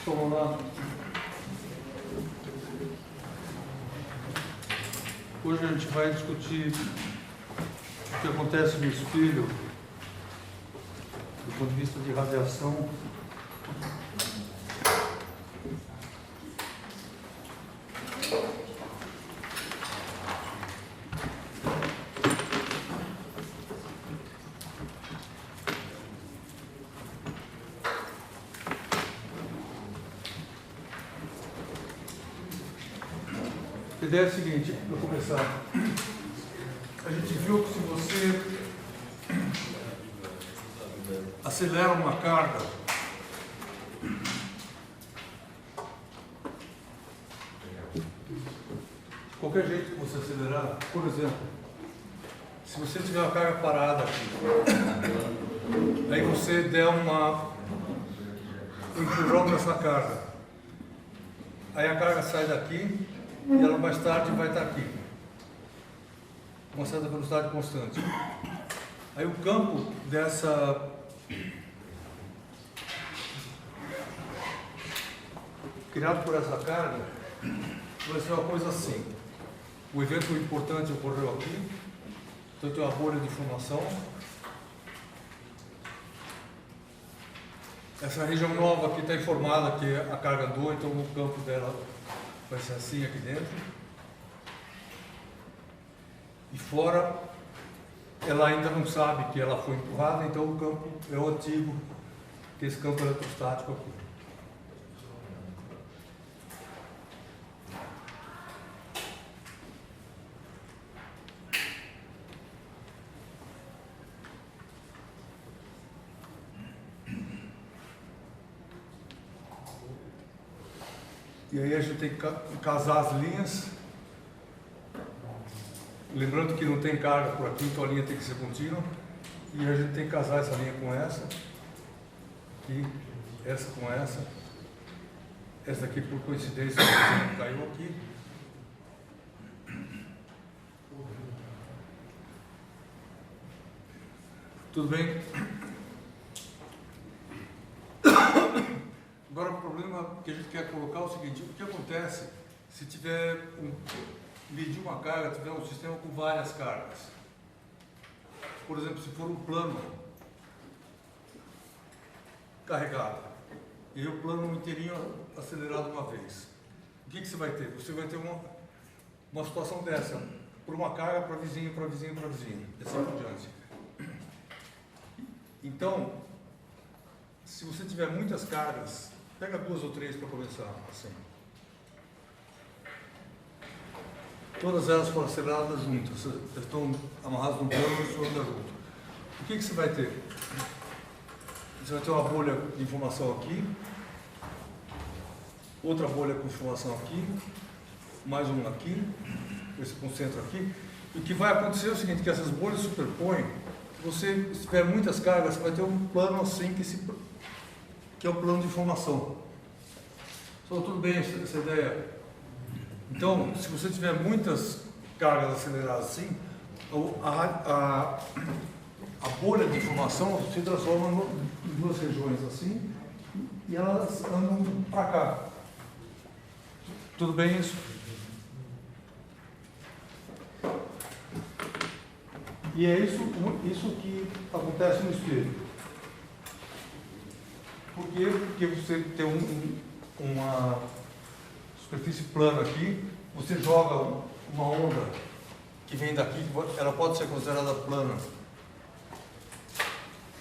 Então vamos lá. Hoje a gente vai discutir o que acontece no espelho do ponto de vista de radiação. A ideia é a seguinte, para começar, a gente viu que se você acelera uma carga, de qualquer jeito que você acelerar, por exemplo, se você tiver uma carga parada aqui, aí você der um empurrão nessa carga, aí a carga sai daqui, e ela mais tarde vai estar aqui, com uma certa velocidade constante. Aí o campo dessa criado por essa carga vai ser uma coisa assim. O evento importante ocorreu aqui, então tem uma bolha de formação. Essa região nova aqui está informada que a carga andou, então o campo dela vai ser assim aqui dentro. E fora, ela ainda não sabe que ela foi empurrada, então o campo é o antigo, que é esse campo eletrostático aqui. E aí a gente tem que casar as linhas, lembrando que não tem carga por aqui, então a linha tem que ser contínua, e a gente tem que casar essa linha com essa, aqui, essa com essa aqui por coincidência caiu aqui. Tudo bem? Agora o problema que a gente quer colocar é o seguinte: o que acontece se tiver medir uma carga, tiver um sistema com várias cargas? Por exemplo, se for um plano carregado e o plano inteirinho acelerado uma vez, o que você vai ter? Você vai ter uma situação dessa, por uma carga para vizinho, para vizinho, para vizinho, e assim por diante. Então, se você tiver muitas cargas, pega 2 ou 3 para começar, assim. Todas elas foram aceleradas juntas, estão amarradas no plano e isso anda junto. O que você vai ter? Você vai ter uma bolha de informação aqui, outra bolha com informação aqui, mais uma aqui, esse concentra aqui. E o que vai acontecer é o seguinte, que essas bolhas superpõem. Se tiver muitas cargas, você vai ter um plano assim, que é o plano de informação. Só tudo bem essa ideia? Então, se você tiver muitas cargas aceleradas assim, a bolha de informação se transforma em 2 regiões assim, e elas andam para cá. Tudo bem isso? E é isso que acontece no espelho. Por quê? Porque você tem uma superfície plana aqui, você joga uma onda que vem daqui, ela pode ser considerada plana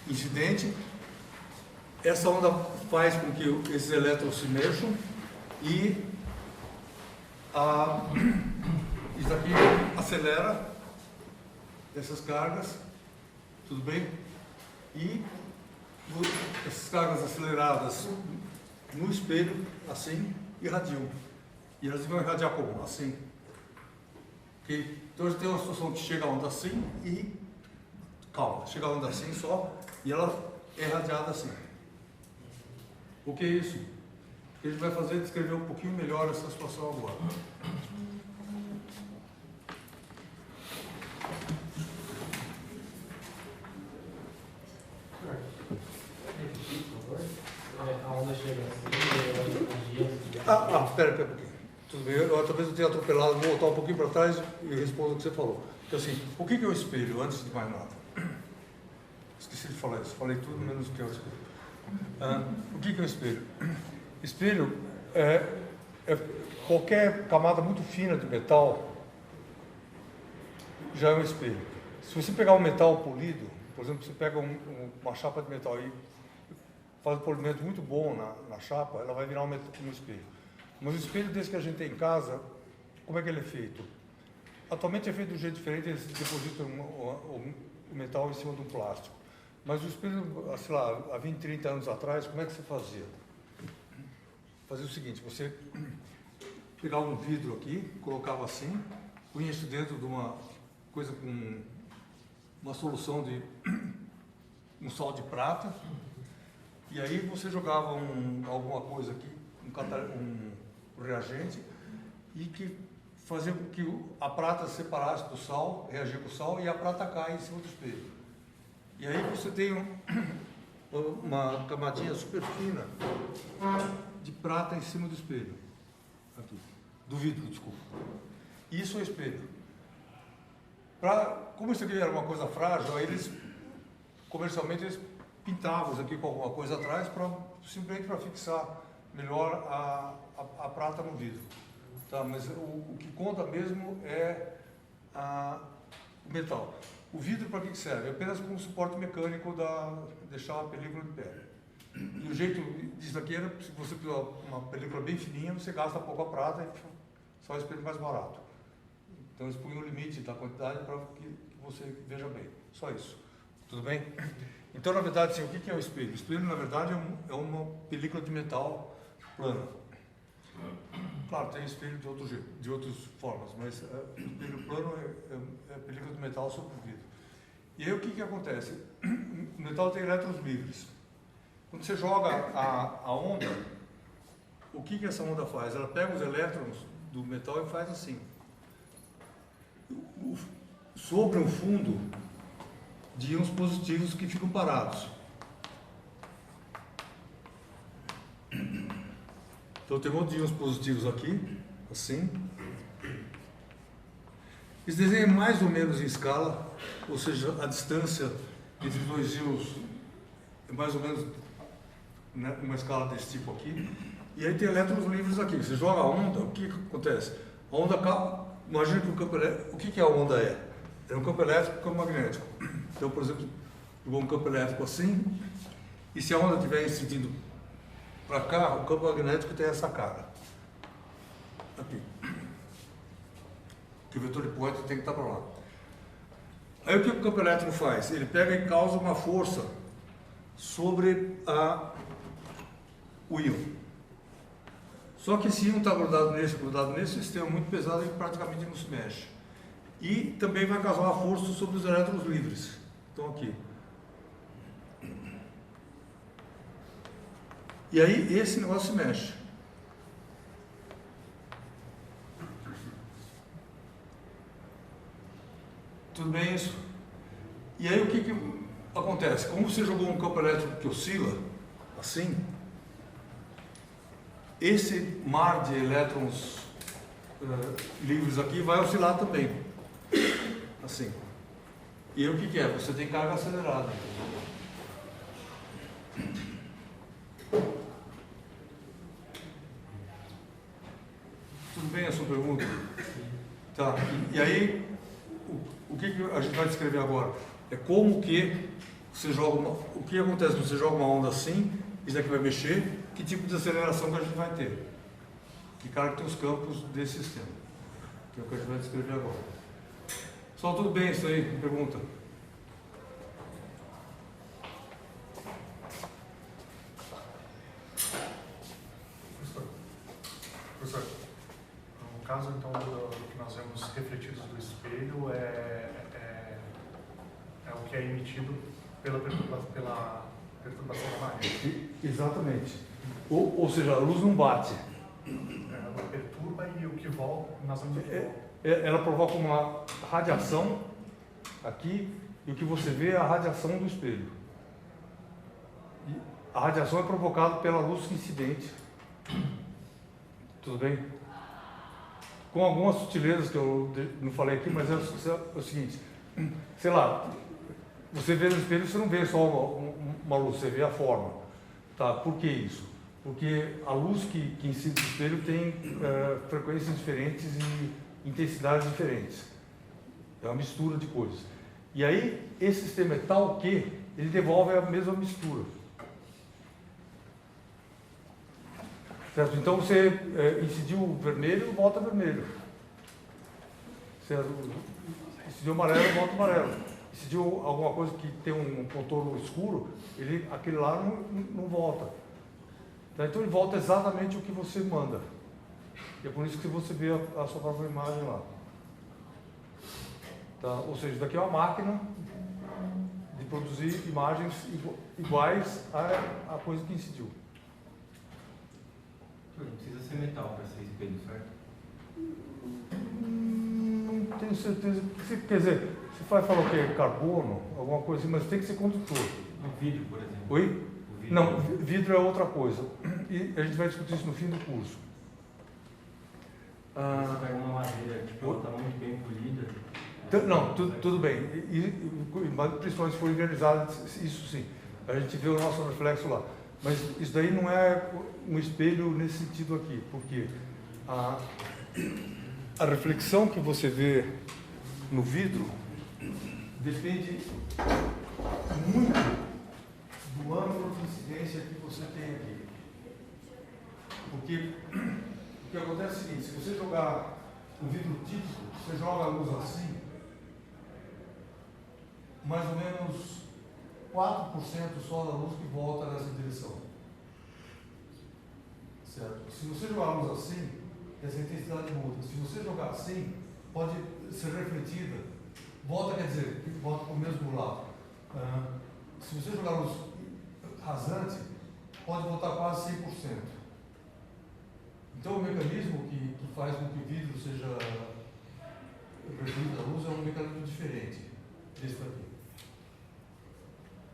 incidente. Essa onda faz com que esses elétrons se mexam e isso aqui acelera essas cargas, tudo bem? E essas cargas aceleradas no espelho, assim, irradiam. E elas vão irradiar como? Assim. Okay? Então a gente tem uma situação que chega a onda assim e... Calma, chega a onda assim só e ela é irradiada assim. O que é isso? O que a gente vai fazer é descrever um pouquinho melhor essa situação agora. A onda chega assim, Espera um pouquinho. Tudo bem, talvez eu tenha atropelado, vou voltar um pouquinho para trás e respondo o que você falou. Então, assim, o que é o espelho, antes de mais nada? Esqueci de falar isso, falei tudo menos o que é o espelho. O que é o espelho? Espelho é qualquer camada muito fina de metal, já é um espelho. Se você pegar um metal polido, por exemplo, você pega uma chapa de metal e faz um polimento muito bom na chapa, ela vai virar um espelho. Mas o espelho desse que a gente tem em casa, como é que ele é feito? Atualmente é feito de um jeito diferente, eles depositam o metal em cima de um plástico. Mas o espelho, sei lá, há 20, 30 anos atrás, como é que você fazia? Fazia o seguinte, você pegava um vidro aqui, colocava assim, punha isso dentro de uma coisa com uma solução de um sal de prata, e aí você jogava alguma coisa aqui, um reagente, e que fazia com que a prata se separasse do sal, reagia com o sal, e a prata cai em cima do espelho. E aí você tem uma camadinha super fina de prata em cima do espelho. Aqui. Do vidro, desculpa. Isso é o espelho. Como isso aqui era uma coisa frágil, aí comercialmente, eles pintavam isso aqui com alguma coisa atrás, simplesmente para fixar melhor a prata no vidro. Tá? Mas o que conta mesmo é o metal. O vidro para que serve? É apenas como suporte mecânico deixar a película de pé. E o jeito disso aqui era, se você fizer uma película bem fininha, você gasta pouco a prata e só o espelho mais barato. Então eles põem o limite da quantidade para que você veja bem. Só isso. Tudo bem? Então, na verdade, assim, o que é o espelho? O espelho, na verdade, é uma película de metal plana. Claro, tem espelho de outras formas, mas o espelho plano é película de metal sobre o vidro. E aí o que acontece? O metal tem elétrons livres. Quando você joga a onda, o que essa onda faz? Ela pega os elétrons do metal e faz assim. Sobre um fundo de íons positivos que ficam parados. Então tem um monte de íons positivos aqui, assim. Esse desenho é mais ou menos em escala, ou seja, a distância entre dois íons é mais ou menos, né, uma escala desse tipo aqui. E aí tem elétrons livres aqui. Você joga a onda, o que acontece? A onda, imagina que o campo elétrico, o que a onda é? É um campo elétrico e um campo magnético. Então, por exemplo, jogou um campo elétrico assim, e se a onda estiver incidindo para cá, o campo magnético tem essa cara. Aqui. Que o vetor de poeta tem que estar para lá. Aí o que o campo elétrico faz? Ele pega e causa uma força sobre o íon. Só que esse íon está grudado nesse, o sistema é muito pesado e praticamente não se mexe. E também vai causar uma força sobre os elétrons livres. Então aqui. E aí esse negócio se mexe. Tudo bem isso? E aí o que acontece? Como você jogou um campo elétrico que oscila, assim, esse mar de elétrons livres aqui vai oscilar também. Assim. E aí o que é? Você tem carga acelerada. Tudo bem a sua pergunta? Tá. E aí, o que a gente vai descrever agora? É como que você joga o que acontece quando você joga uma onda assim, isso aqui vai mexer, que tipo de aceleração que a gente vai ter? Que cara que tem os campos desse sistema. Que é o que a gente vai descrever agora. Pessoal, tudo bem isso aí? Pergunta. Professor, no caso então do que nós vemos refletidos do espelho é o que é emitido pela perturbação da maré. Exatamente. Ou seja, a luz não bate. Ela perturba e o que volta, nós vemos o que volta. Ela provoca uma radiação aqui, e o que você vê é a radiação do espelho. E a radiação é provocada pela luz incidente Tudo bem? Com algumas sutilezas que eu não falei aqui, mas é o seguinte, sei lá, você vê no espelho, você não vê só uma luz, você vê a forma. Tá? Por que isso? Porque a luz que incide no espelho tem frequências diferentes e intensidades diferentes. É uma mistura de coisas. E aí, esse sistema é tal que ele devolve a mesma mistura. Certo? Então, você incidiu vermelho, volta vermelho. Certo? Incidiu amarelo, volta amarelo. Incidiu alguma coisa que tem um contorno escuro, aquele lá não volta. Tá? Então, ele volta exatamente o que você manda. E é por isso que você vê a sua própria imagem lá. Tá? Ou seja, isso daqui é uma máquina de produzir imagens iguais à coisa que incidiu. Não precisa ser metal para ser espelho, certo? Não tenho certeza. Quer dizer, você vai falar o quê? Carbono? Alguma coisa assim, mas tem que ser condutor. O vidro, por exemplo. Oi? O vidro. Não, vidro é outra coisa. E a gente vai discutir isso no fim do curso. Você pega uma madeira, tipo, ela está muito bem polida. Não, tudo bem. Principalmente se for organizado, isso sim. A gente vê o nosso reflexo lá. Mas isso daí não é um espelho nesse sentido aqui, porque a reflexão que você vê no vidro depende muito do ângulo de incidência que você tem aqui. Porque o que acontece é o seguinte, se você jogar um vidro típico, você joga a luz assim, mais ou menos 4% só da luz que volta nessa direção. Certo? Se você jogar a luz assim, essa intensidade muda. Se você jogar assim, pode ser refletida. Volta quer dizer, volta para o mesmo lado. Se você jogar a luz rasante, pode voltar quase 100%. Então o mecanismo que faz com que o vidro seja refletido da luz é um mecanismo diferente desse daqui.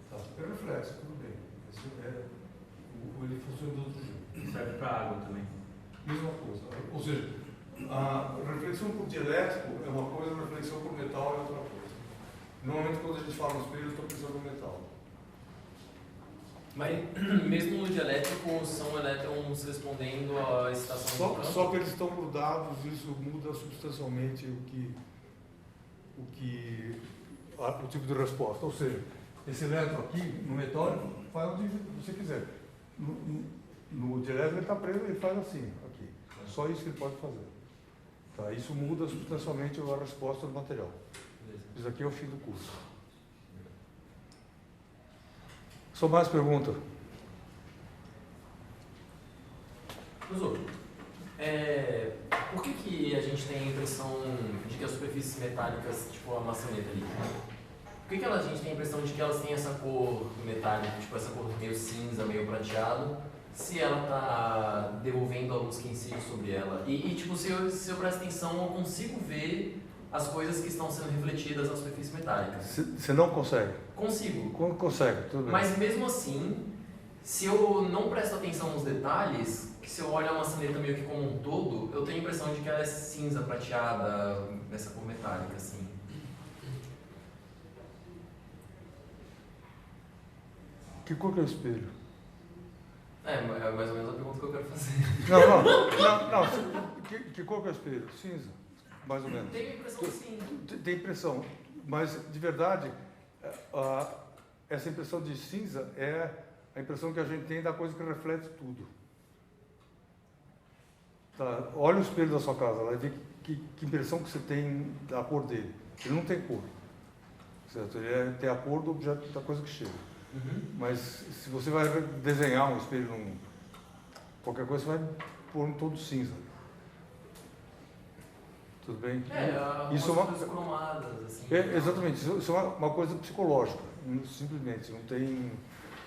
Tá? É reflexo, tudo bem. Ele funciona de outro jeito. Serve para água também. Mesma coisa. Ou seja, a reflexão por dielétrico é uma coisa, a reflexão por metal é outra coisa. Normalmente quando a gente fala no espelho, eu estou pensando no metal. Mas mesmo no dielétrico são elétrons respondendo à excitação do campo? Só que eles estão grudados, isso muda substancialmente o tipo de resposta. Ou seja, esse elétron aqui no metal faz onde você quiser. No dielétrico ele está preso, ele faz assim, aqui. Só isso que ele pode fazer. Tá? Isso muda substancialmente a resposta do material. Isso aqui é o fim do curso. Só mais pergunta? Professor, por que a gente tem a impressão de que as superfícies metálicas, tipo a maçaneta ali, por que a gente tem a impressão de que elas têm essa cor metálica, tipo essa cor meio cinza, meio prateado, se ela está devolvendo a luz que incide sobre ela? E tipo, se eu presto atenção, eu consigo ver as coisas que estão sendo refletidas nas superfícies metálicas. Você não consegue? Consigo. Consegue, tudo bem. Mas mesmo assim, se eu não presto atenção nos detalhes, que se eu olho a maçaneta meio que como um todo, eu tenho a impressão de que ela é cinza, prateada, dessa cor metálica, assim. Que cor que é o espelho? É mais ou menos a pergunta que eu quero fazer. Não. Que cor que é o espelho? Cinza, mais ou menos. Tenho a impressão que sim. Tem impressão, mas de verdade, essa impressão de cinza é a impressão que a gente tem da coisa que reflete tudo. Tá? Olha o espelho da sua casa, vai ver que impressão que você tem da cor dele. Ele não tem cor, certo? Ele tem a cor do objeto, da coisa que chega. Uhum. Mas se você vai desenhar um espelho, qualquer coisa, você vai pôr um todo cinza. Tudo bem? Isso coisas cromadas, assim. Exatamente, isso é uma coisa psicológica, simplesmente. Não tem.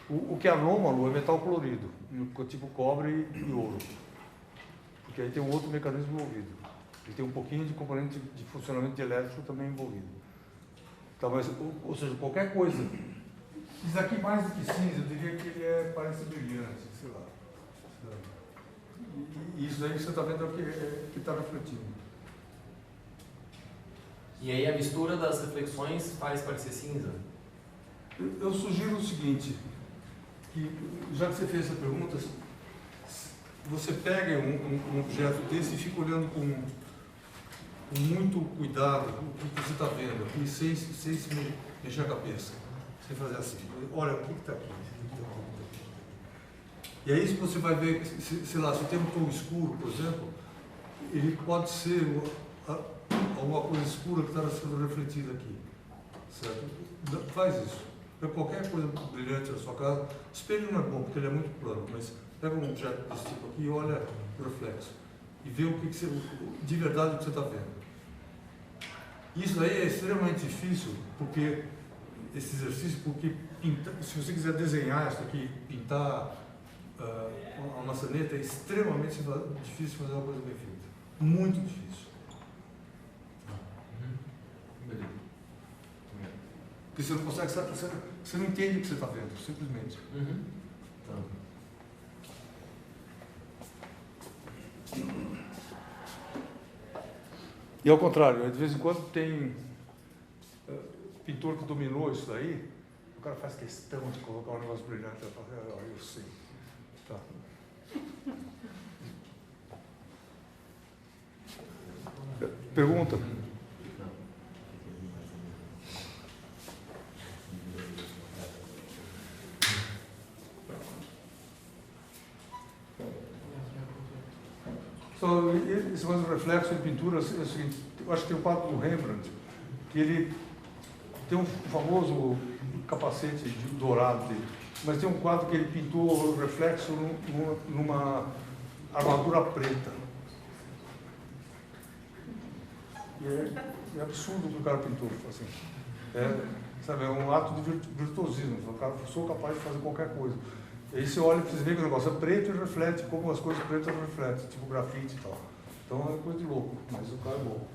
O que é anômalo é metal colorido, tipo cobre e ouro. Porque aí tem um outro mecanismo envolvido. Ele tem um pouquinho de componente de funcionamento de elétrico também envolvido. Tá, mas, ou seja, qualquer coisa. Isso aqui mais do que cinza, eu diria que ele parece brilhante, sei lá. E isso isso daí que você está vendo é o que está refletindo. E aí a mistura das reflexões faz parecer cinza? Eu sugiro o seguinte, que já que você fez essa pergunta, você pega um objeto desse e fica olhando com muito cuidado o que você está vendo, e sem se mexer a cabeça, sem fazer assim. Olha, o que está aqui? E aí, se você vai ver, sei lá, se tem um tom escuro, por exemplo, ele pode ser alguma coisa escura que está sendo refletida aqui, certo? Faz isso. Pega qualquer coisa brilhante na sua casa. Espelho não é bom, porque ele é muito plano, mas pega um objeto desse tipo aqui e olha o reflexo. E vê o que você, de verdade o que você está vendo. Isso aí é extremamente difícil, porque esse exercício, porque se você quiser desenhar isso aqui, pintar uma maçaneta, é extremamente difícil fazer uma coisa bem feita. Muito difícil. Beleza. Porque você não consegue, você não entende o que você está vendo, simplesmente. Tá. E ao contrário, de vez em quando tem pintor que dominou isso daí, o cara faz questão de colocar um negócio brilhante, eu sei. Tá. Pergunta? Esse mais reflexo de pintura, é o seguinte, eu acho que tem o quadro do Rembrandt, que ele tem um famoso capacete dourado dele, mas tem um quadro que ele pintou o reflexo numa armadura preta. E é absurdo o que o cara pintou, assim. Sabe, é um ato de virtuosismo. O cara, sou capaz de fazer qualquer coisa. E aí você olha e você vê que o negócio é preto e reflete, como as coisas pretas refletem, tipo grafite e tal. Então é coisa de louco, mas o cara é bom.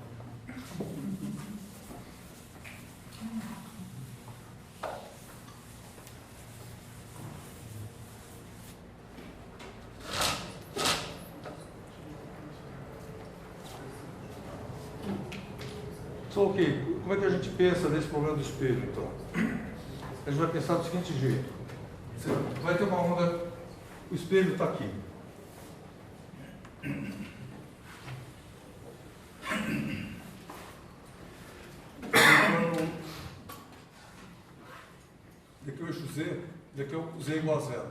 Só ok, como é que a gente pensa nesse problema do espelho, então? A gente vai pensar do seguinte jeito. Você vai ter uma onda, o espelho está aqui. Daqui é o eixo Z, daqui é o Z igual a zero.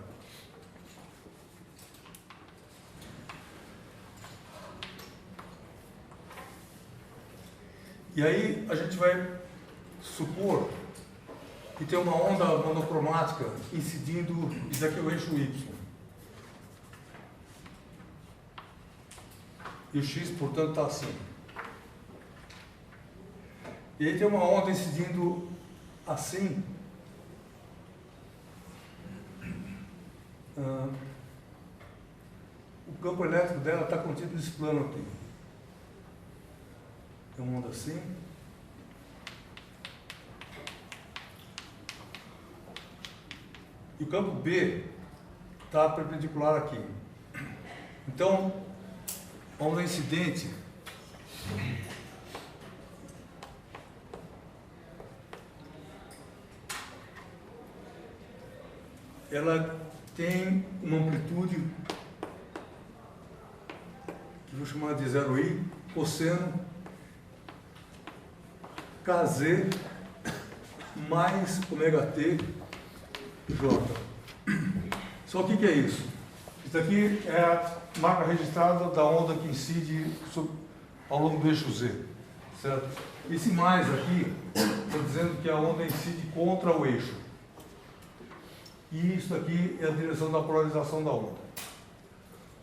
E aí a gente vai supor que tem uma onda monocromática incidindo, isso aqui é o eixo Y. E o X, portanto, está assim. E aí tem uma onda incidindo assim. O campo elétrico dela está contido nesse plano aqui. Tem uma onda assim. E o campo B está perpendicular aqui. Então, a onda incidente ela tem uma amplitude que vou chamar de 0i, cosseno Kz mais ômega t J. Só o que é isso? Isso aqui é a marca registrada da onda que incide ao longo do eixo Z, certo? Esse mais aqui está dizendo que a onda incide contra o eixo. E isso aqui é a direção da polarização da onda.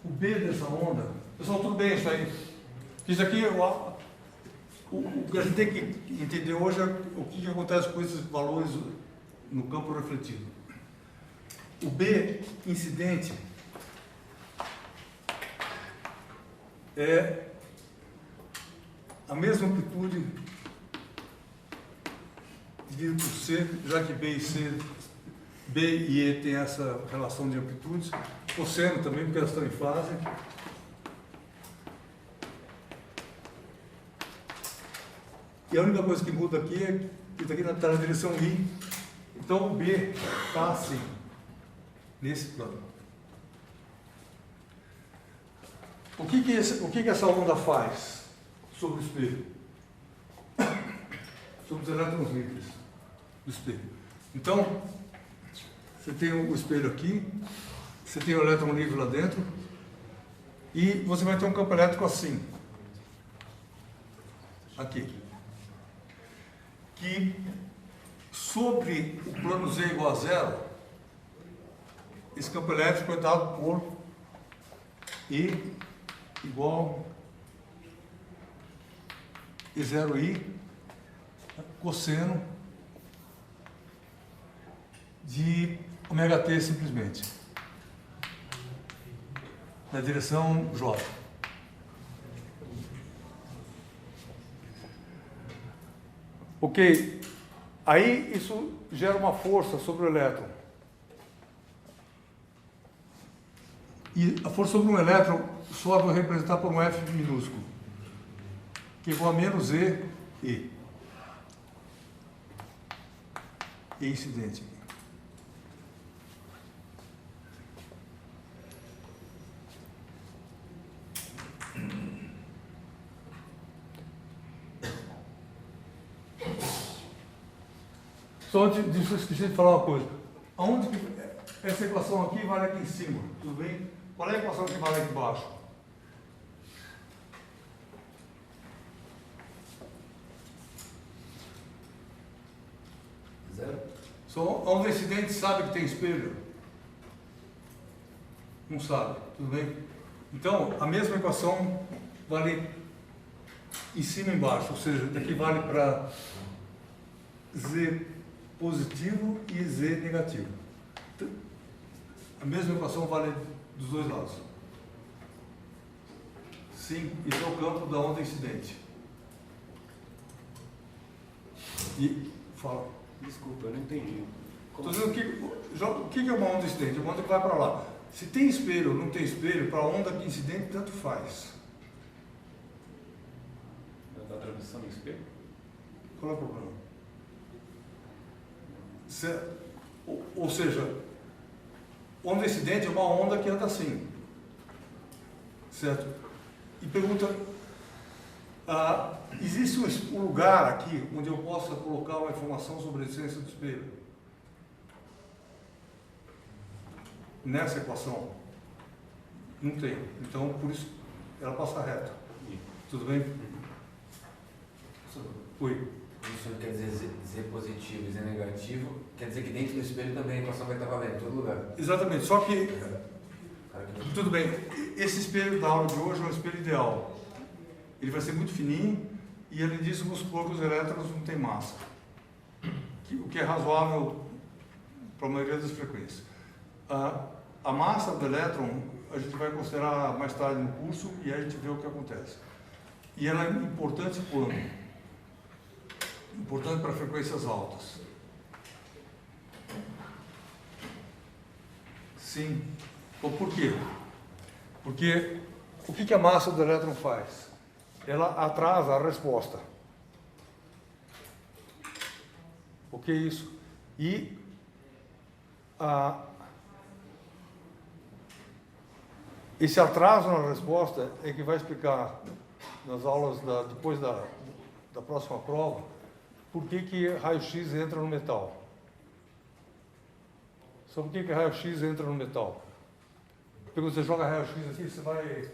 O B dessa onda, pessoal, tudo bem isso aí? Isso aqui, o que a gente tem que entender hoje é o que acontece com esses valores no campo refletido. O B incidente é a mesma amplitude dividido por C, já que B e C, B e E tem essa relação de amplitudes, cosseno também, porque elas estão em fase, E a única coisa que muda aqui é que isso aqui está na direção I. Então o B está assim, nesse plano. O que essa onda faz sobre o espelho? Sobre os elétrons livres do espelho. Então, você tem o espelho aqui, você tem o elétron livre lá dentro, e você vai ter um campo elétrico assim, aqui, que sobre o plano Z igual a zero, esse campo elétrico é dado por I igual E0I cosseno de ômega t simplesmente, na direção J. Ok, aí isso gera uma força sobre o elétron. E a força sobre um elétron só vou representar por um F minúsculo, que é igual a menos E, E incidente. Só antes disso, eu esqueci de falar uma coisa. Aonde que essa equação aqui vale aqui em cima? Tudo bem? Qual é a equação que vale aqui embaixo? Zero. Só onde o incidente sabe que tem espelho? Não sabe, tudo bem? Então, a mesma equação vale em cima e embaixo, ou seja, daqui vale para Z positivo e Z negativo. A mesma equação vale dos dois lados. Sim, isso é o campo da onda incidente. E fala. Desculpa, eu não entendi. Estou dizendo o que é uma onda incidente? Uma onda que vai para lá. Se tem espelho ou não tem espelho, para a onda de incidente, tanto faz. Da transmissão em espelho? Qual é o problema? Ou seja, onda incidente é uma onda que anda assim. Certo? E pergunta, existe um lugar aqui onde eu possa colocar uma informação sobre a existência do espelho? Nessa equação? Não tem. Então, por isso, ela passa reto. Tudo bem? Oi. Isso não quer dizer Z positivo e Z negativo, quer dizer que dentro do espelho também a equação vai estar valendo em todo lugar. Exatamente, só que, tudo bem, esse espelho da aula de hoje é um espelho ideal. Ele vai ser muito fininho e, além disso, vamos supor que os elétrons não têm massa, o que é razoável para a maioria das frequências. A massa do elétron a gente vai considerar mais tarde no curso e aí a gente vê o que acontece. E ela é importante quando? Importante para frequências altas. Sim. Então, por quê? Porque o que a massa do elétron faz? Ela atrasa a resposta. O que é isso? E esse atraso na resposta é que vai explicar nas aulas depois da próxima prova por que raio-x entra no metal. Só por que raio-x entra no metal? Porque quando você joga raio-x aqui, você vai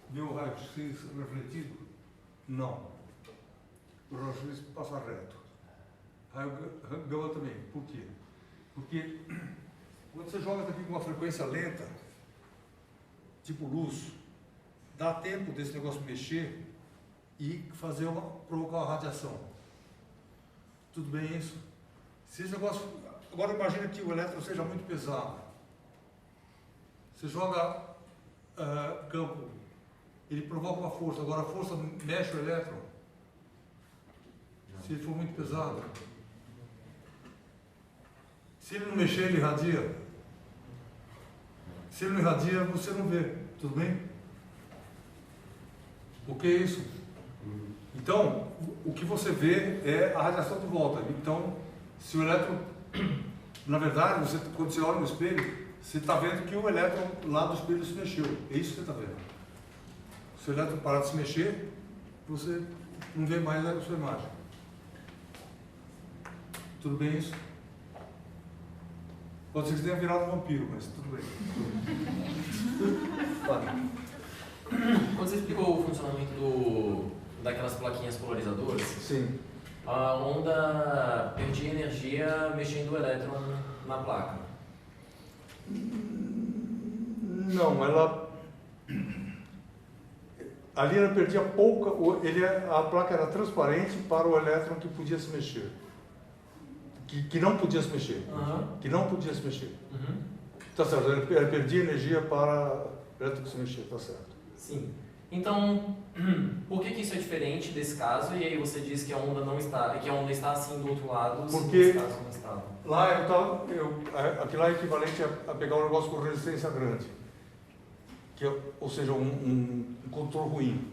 ver o raio-x refletido? Não. O raio-x passa reto. Raio gama também. Por quê? Porque quando você joga daqui com uma frequência lenta, tipo luz, dá tempo desse negócio mexer e provocar uma radiação. Tudo bem isso? Se esse negócio... Agora imagina que o elétron seja muito pesado. Você joga campo, ele provoca uma força. Agora a força mexe o elétron. Se ele for muito pesado. Se ele não mexer, ele irradia. Se ele não irradia, você não vê. Tudo bem? O que é isso? Então, o que você vê é a radiação de volta. Então, se o elétron, na verdade, quando você olha no espelho, você está vendo que o elétron lá do espelho se mexeu. É isso que você está vendo. Se o elétron parar de se mexer, você não vê mais a sua imagem. Tudo bem isso? Pode ser que você tenha virado um vampiro, mas tudo bem. Quando você explicou o funcionamento daquelas plaquinhas polarizadoras, Sim. a onda perdia energia mexendo o elétron na placa. Não, ali ela perdia pouca, a placa era transparente para o elétron que podia se mexer. Que não podia se mexer. Uhum. Que não podia se mexer. Uhum. Tá certo, ela perdia energia para o elétron que se mexer, tá certo. Sim. Então, por que isso é diferente desse caso? E aí você diz que a onda não está, que a onda está assim do outro lado, se Porque nesse caso não estava. lá aquilo lá é equivalente a pegar um negócio com resistência grande, ou seja, um condutor ruim.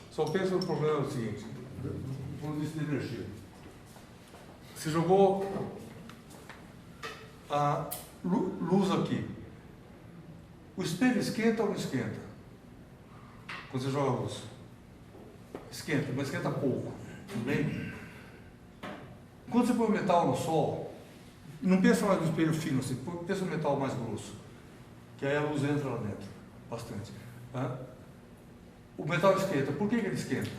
Só pensa no problema seguinte, do ponto de vista de energia. Você jogou a luz aqui. O espelho esquenta ou não esquenta? Quando você joga a luz. Esquenta, mas esquenta pouco. Tudo bem? Quando você põe o metal no sol, não pensa mais no espelho fino, assim, pensa no metal mais grosso. Que aí a luz entra lá dentro. Bastante. O metal esquenta. Por que ele esquenta?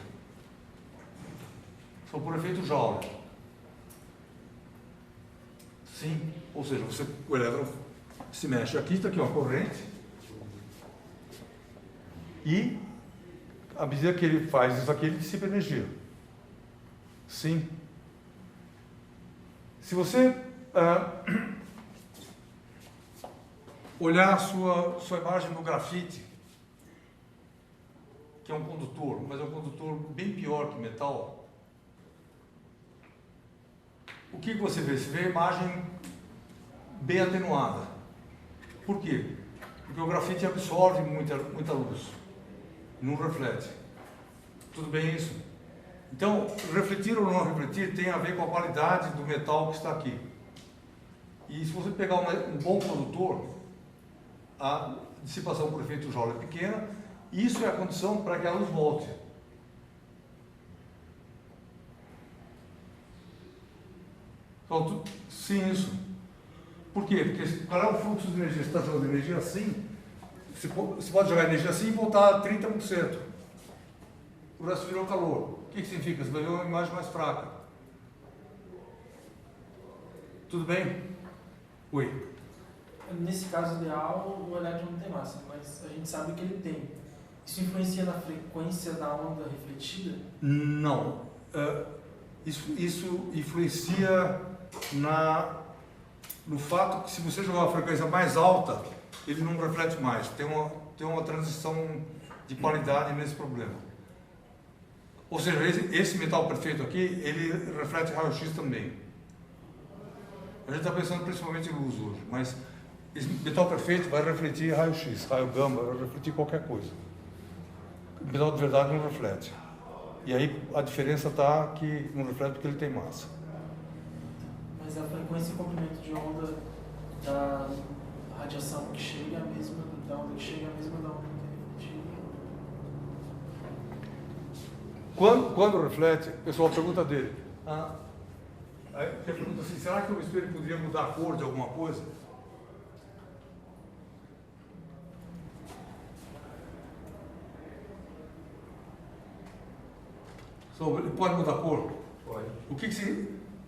Só por efeito Joule. Sim. Ou seja, o elétron se mexe. Aqui está aqui uma corrente. E, à medida que ele faz isso aqui, ele dissipa energia. Sim. Se você olhar a sua imagem no grafite, que é um condutor, mas é um condutor bem pior que metal, o que você vê? Você vê a imagem bem atenuada. Por quê? Porque o grafite absorve muita luz, não reflete. Tudo bem isso? Então, refletir ou não refletir tem a ver com a qualidade do metal que está aqui. E se você pegar um bom condutor, a dissipação por efeito Joule é pequena. Isso é a condição para que a luz volte. Então, sim, isso. Por quê? Porque qual é o fluxo de energia? Você está jogando energia assim, você pode jogar energia assim e voltar a 30%. O resto virou calor. O que significa? Você vai ver uma imagem mais fraca. Tudo bem? Oi. Nesse caso ideal, o elétron não tem massa, mas a gente sabe que ele tem. Isso influencia na frequência da onda refletida? Não. Isso influencia no fato que se você jogar uma frequência mais alta, ele não reflete mais. Tem uma transição de qualidade nesse problema. Ou seja, esse metal perfeito aqui, ele reflete raio-x também. A gente está pensando principalmente em luz hoje, mas esse metal perfeito vai refletir raio-x, raio gama, vai refletir qualquer coisa. O metal de verdade não reflete. E aí a diferença está que não reflete porque ele tem massa. Mas a frequência e o comprimento de onda da radiação que chega é a mesma da onda que chega, é a mesma da onda que é refletida. Quando reflete, o pessoal pergunta dele. Aí pergunta assim, será que o espelho poderia mudar a cor de alguma coisa? Ele pode mudar a cor? Pode.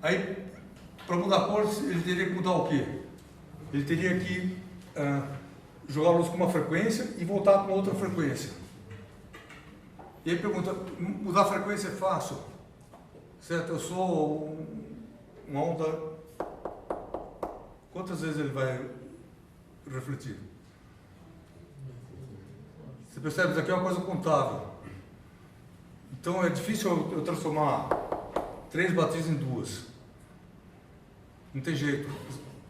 Aí, para mudar a cor, ele teria que mudar o quê? Ele teria que jogar a luz com uma frequência e voltar com outra frequência. E aí pergunta, mudar a frequência é fácil? Certo? Eu sou uma onda... Quantas vezes ele vai refletir? Você percebe? Isso aqui é uma coisa contável. Então é difícil eu transformar 3 batidas em 2. Não tem jeito,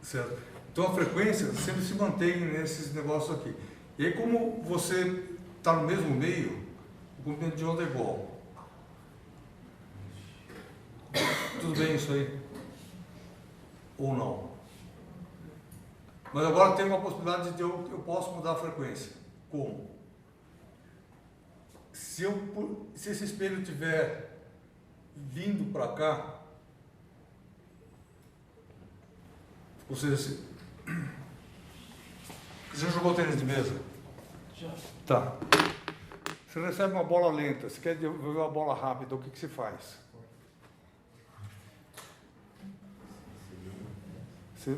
certo? Então a frequência sempre se mantém nesses negócios aqui. E aí, como você está no mesmo meio, o comprimento de onda é igual. Tudo bem isso aí? Ou não? Mas agora tem uma possibilidade de eu posso mudar a frequência. Como? Se esse espelho estiver vindo para cá, ou seja, você jogou tênis de mesa? Já. Tá. Você recebe uma bola lenta, você quer devolver uma bola rápida, o que você faz?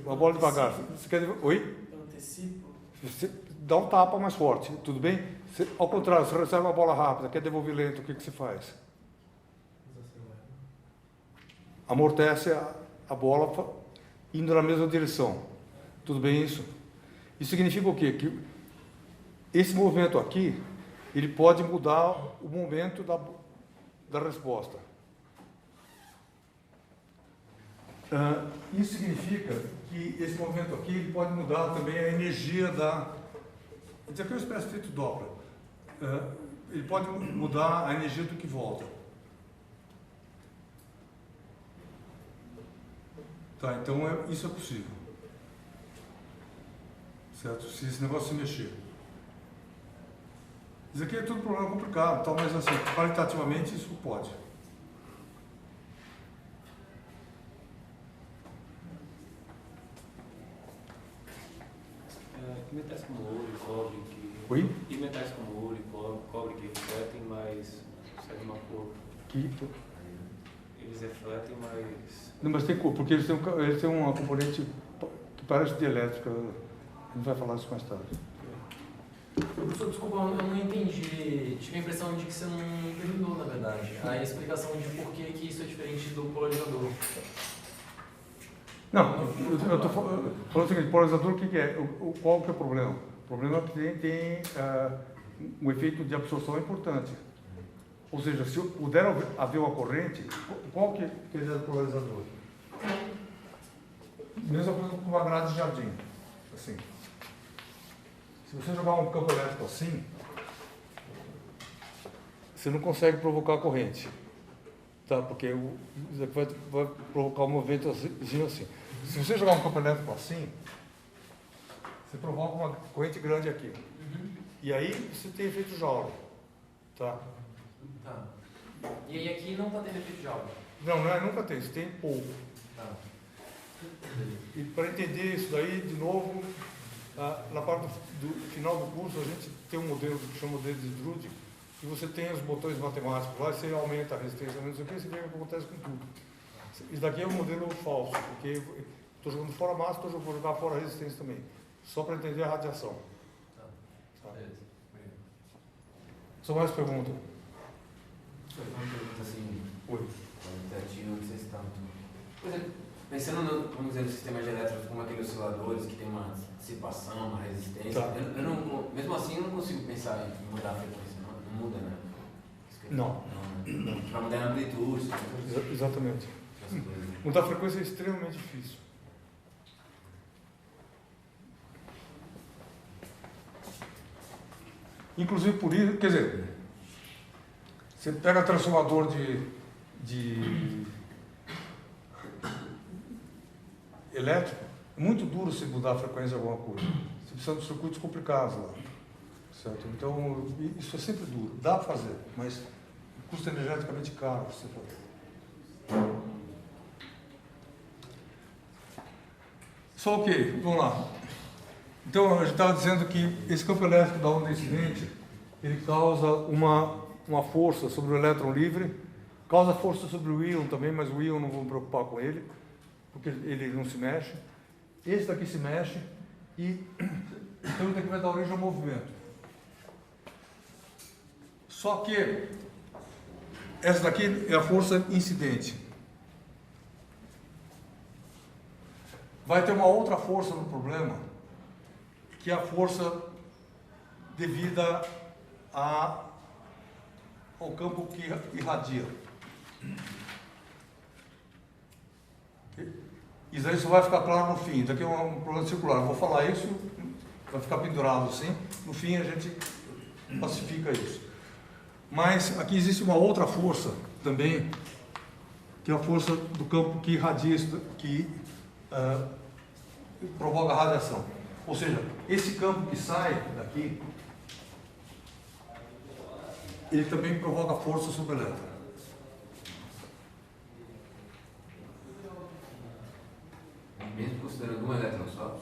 Uma bola devagar. Você quer devolver... Oi? Eu antecipo. Você dá um tapa mais forte, tudo bem? Ao contrário, você recebe uma bola rápida, quer devolver lento, o que você faz? Amortece a bola indo na mesma direção. Tudo bem isso? Isso significa o quê? Que esse movimento aqui, ele pode mudar o momento da resposta. Isso significa que esse movimento aqui ele pode mudar também a energia da... Isso aqui é uma espécie de efeito Doppler. Ele pode mudar a energia do que volta. Tá, então isso é possível. Certo? Se esse negócio se mexer. Isso aqui é tudo problema complicado, tal, mas assim, qualitativamente isso pode. E metais como ouro e cobre que... Oi? E metais como ouro e cobre que refletem, mas segue uma cor. Eles refletem, mas... Não, mas tem cor, porque eles têm uma componente que parece de elétrica. A gente vai falar isso mais tarde. Professor, desculpa, eu não entendi. Tive a impressão de que você não terminou, na verdade, a explicação de por que isso é diferente do polarizador. Não, eu estou falando o seguinte, polarizador, o que é? Qual que é o problema? O problema é que tem um efeito de absorção importante. Ou seja, se puder haver uma corrente, qual que é a ideia do polarizador? Mesma coisa com uma grade de jardim. Assim. Se você jogar um campo elétrico assim, você não consegue provocar a corrente. Tá? Porque isso aqui vai provocar um movimento assim. Se você jogar um campo elétrico assim, você provoca uma corrente grande aqui. E aí você tem efeito Joule. Tá? Tá. E aí aqui não está tendo efeito Joule? Não, nunca tem, você tem pouco. Tá. E para entender isso daí, de novo, na parte do final do curso, a gente tem um modelo que chama modelo de Drude, e você tem os botões matemáticos lá, e você aumenta a resistência, não sei o que, você vê o que acontece com tudo. Isso daqui é um modelo falso, porque estou jogando fora a massa, vou jogar fora a resistência também, só para entender a radiação. Tá. Beleza. Só mais perguntas? Uma pergunta assim, Oi. qualitativa, não sei se tanto. Por exemplo, pensando no, vamos dizer, no sistema de elétrons como aqueles osciladores que tem uma dissipação, uma resistência, Tá. eu não, mesmo assim eu não consigo pensar em mudar a frequência, não muda, né? Não. Para mudar a amplitude, Exatamente. essas coisas. Mudar a frequência é extremamente difícil. Inclusive por isso, quer dizer, você pega transformador de elétrico, é muito duro você mudar a frequência de alguma coisa. Você precisa de circuitos complicados lá. Certo? Então, isso é sempre duro. Dá para fazer, mas custa energeticamente caro você fazer. Só ok, vamos lá. Então, a gente estava dizendo que esse campo elétrico da onda incidente, ele causa uma força sobre o elétron livre, causa força sobre o íon também, mas o íon não vou me preocupar com ele, porque ele não se mexe. Esse daqui se mexe e então ele daqui vai dar origem ao movimento. Só que essa daqui é a força incidente. Vai ter uma outra força no problema, que é a força devida ao campo que irradia. Isso aí só vai ficar claro no fim. Daqui é um problema circular. Eu vou falar isso, vai ficar pendurado assim. No fim a gente pacifica isso. Mas aqui existe uma outra força também, que é a força do campo que irradia, que provoca a radiação. Ou seja, esse campo que sai daqui, ele também provoca força sobre o elétron. Mesmo considerando um elétron só?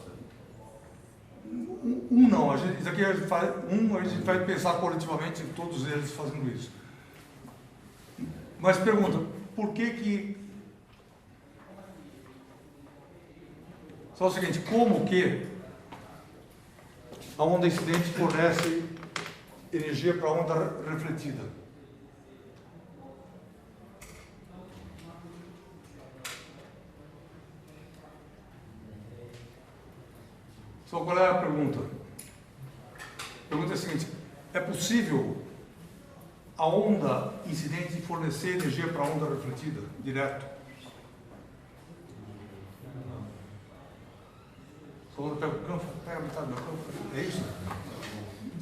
Não, isso aqui a gente vai pensar coletivamente todos eles fazendo isso. Mas pergunta, por que só o seguinte, como que a onda incidente fornece energia para a onda refletida? Só qual é a pergunta? A pergunta é a seguinte: é possível a onda incidente fornecer energia para a onda refletida direto? Só onda pega o campo, pega a metade do campo. É isso?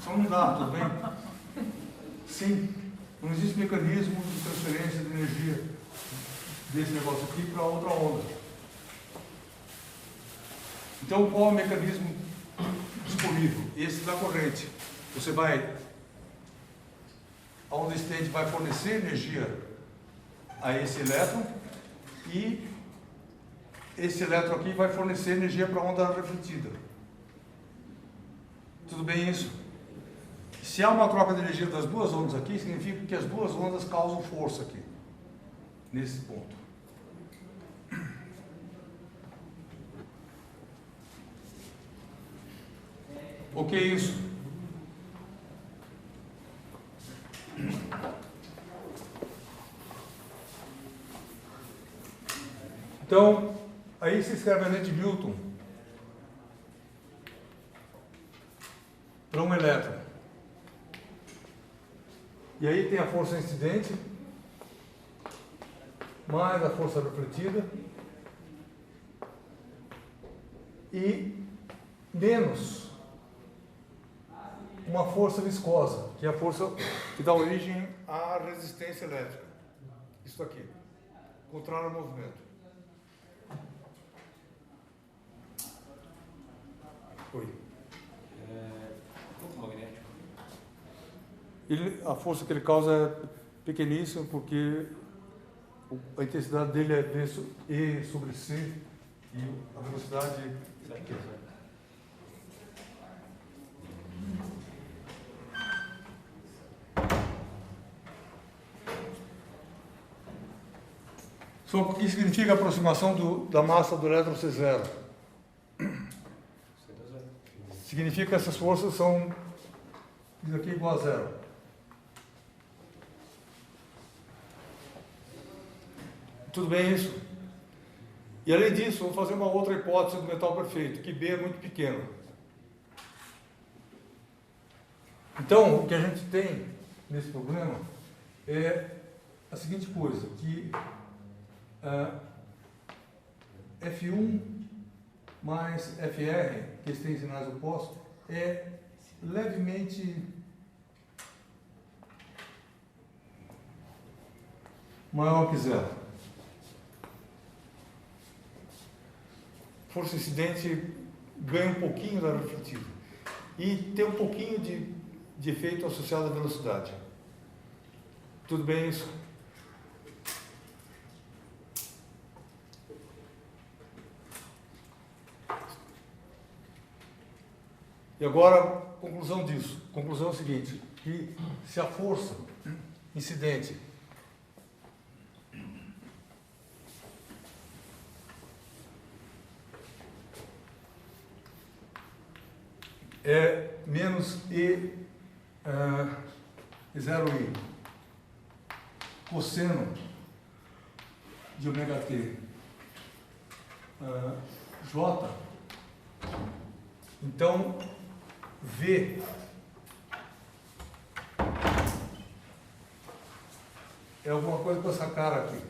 Só não dá, tudo bem? Sim, não existe mecanismo de transferência de energia desse negócio aqui para outra onda. Então, qual é o mecanismo disponível? Esse da corrente. Você vai, a onda incidente vai fornecer energia a esse elétron e esse elétron aqui vai fornecer energia para a onda refletida. Tudo bem isso? Se há uma troca de energia das duas ondas aqui, significa que as duas ondas causam força aqui, nesse ponto. O que é isso? Então, aí se escreve a lei de Newton para um elétron. E aí tem a força incidente mais a força refletida e menos uma força viscosa, que é a força que dá origem à resistência elétrica. Isso aqui, contrário ao movimento. Oi. Campo magnético. A força que ele causa é pequeníssima, porque a intensidade dele é V E sobre C e a velocidade é pequena. Só o que significa a aproximação da massa do elétron C0? Significa que essas forças são, isso aqui igual a zero. Tudo bem isso? E além disso, vamos fazer uma outra hipótese do metal perfeito, que B é muito pequeno. Então, o que a gente tem nesse problema é a seguinte coisa, que F1 mais FR, que eles têm sinais opostos, é levemente maior que zero. Força incidente ganha um pouquinho da refletida e tem um pouquinho de efeito associado à velocidade. Tudo bem isso? E agora, conclusão disso. Conclusão é o seguinte, que se a força incidente é menos E 0I cosseno de ômega t J, então V é alguma coisa com essa cara aqui.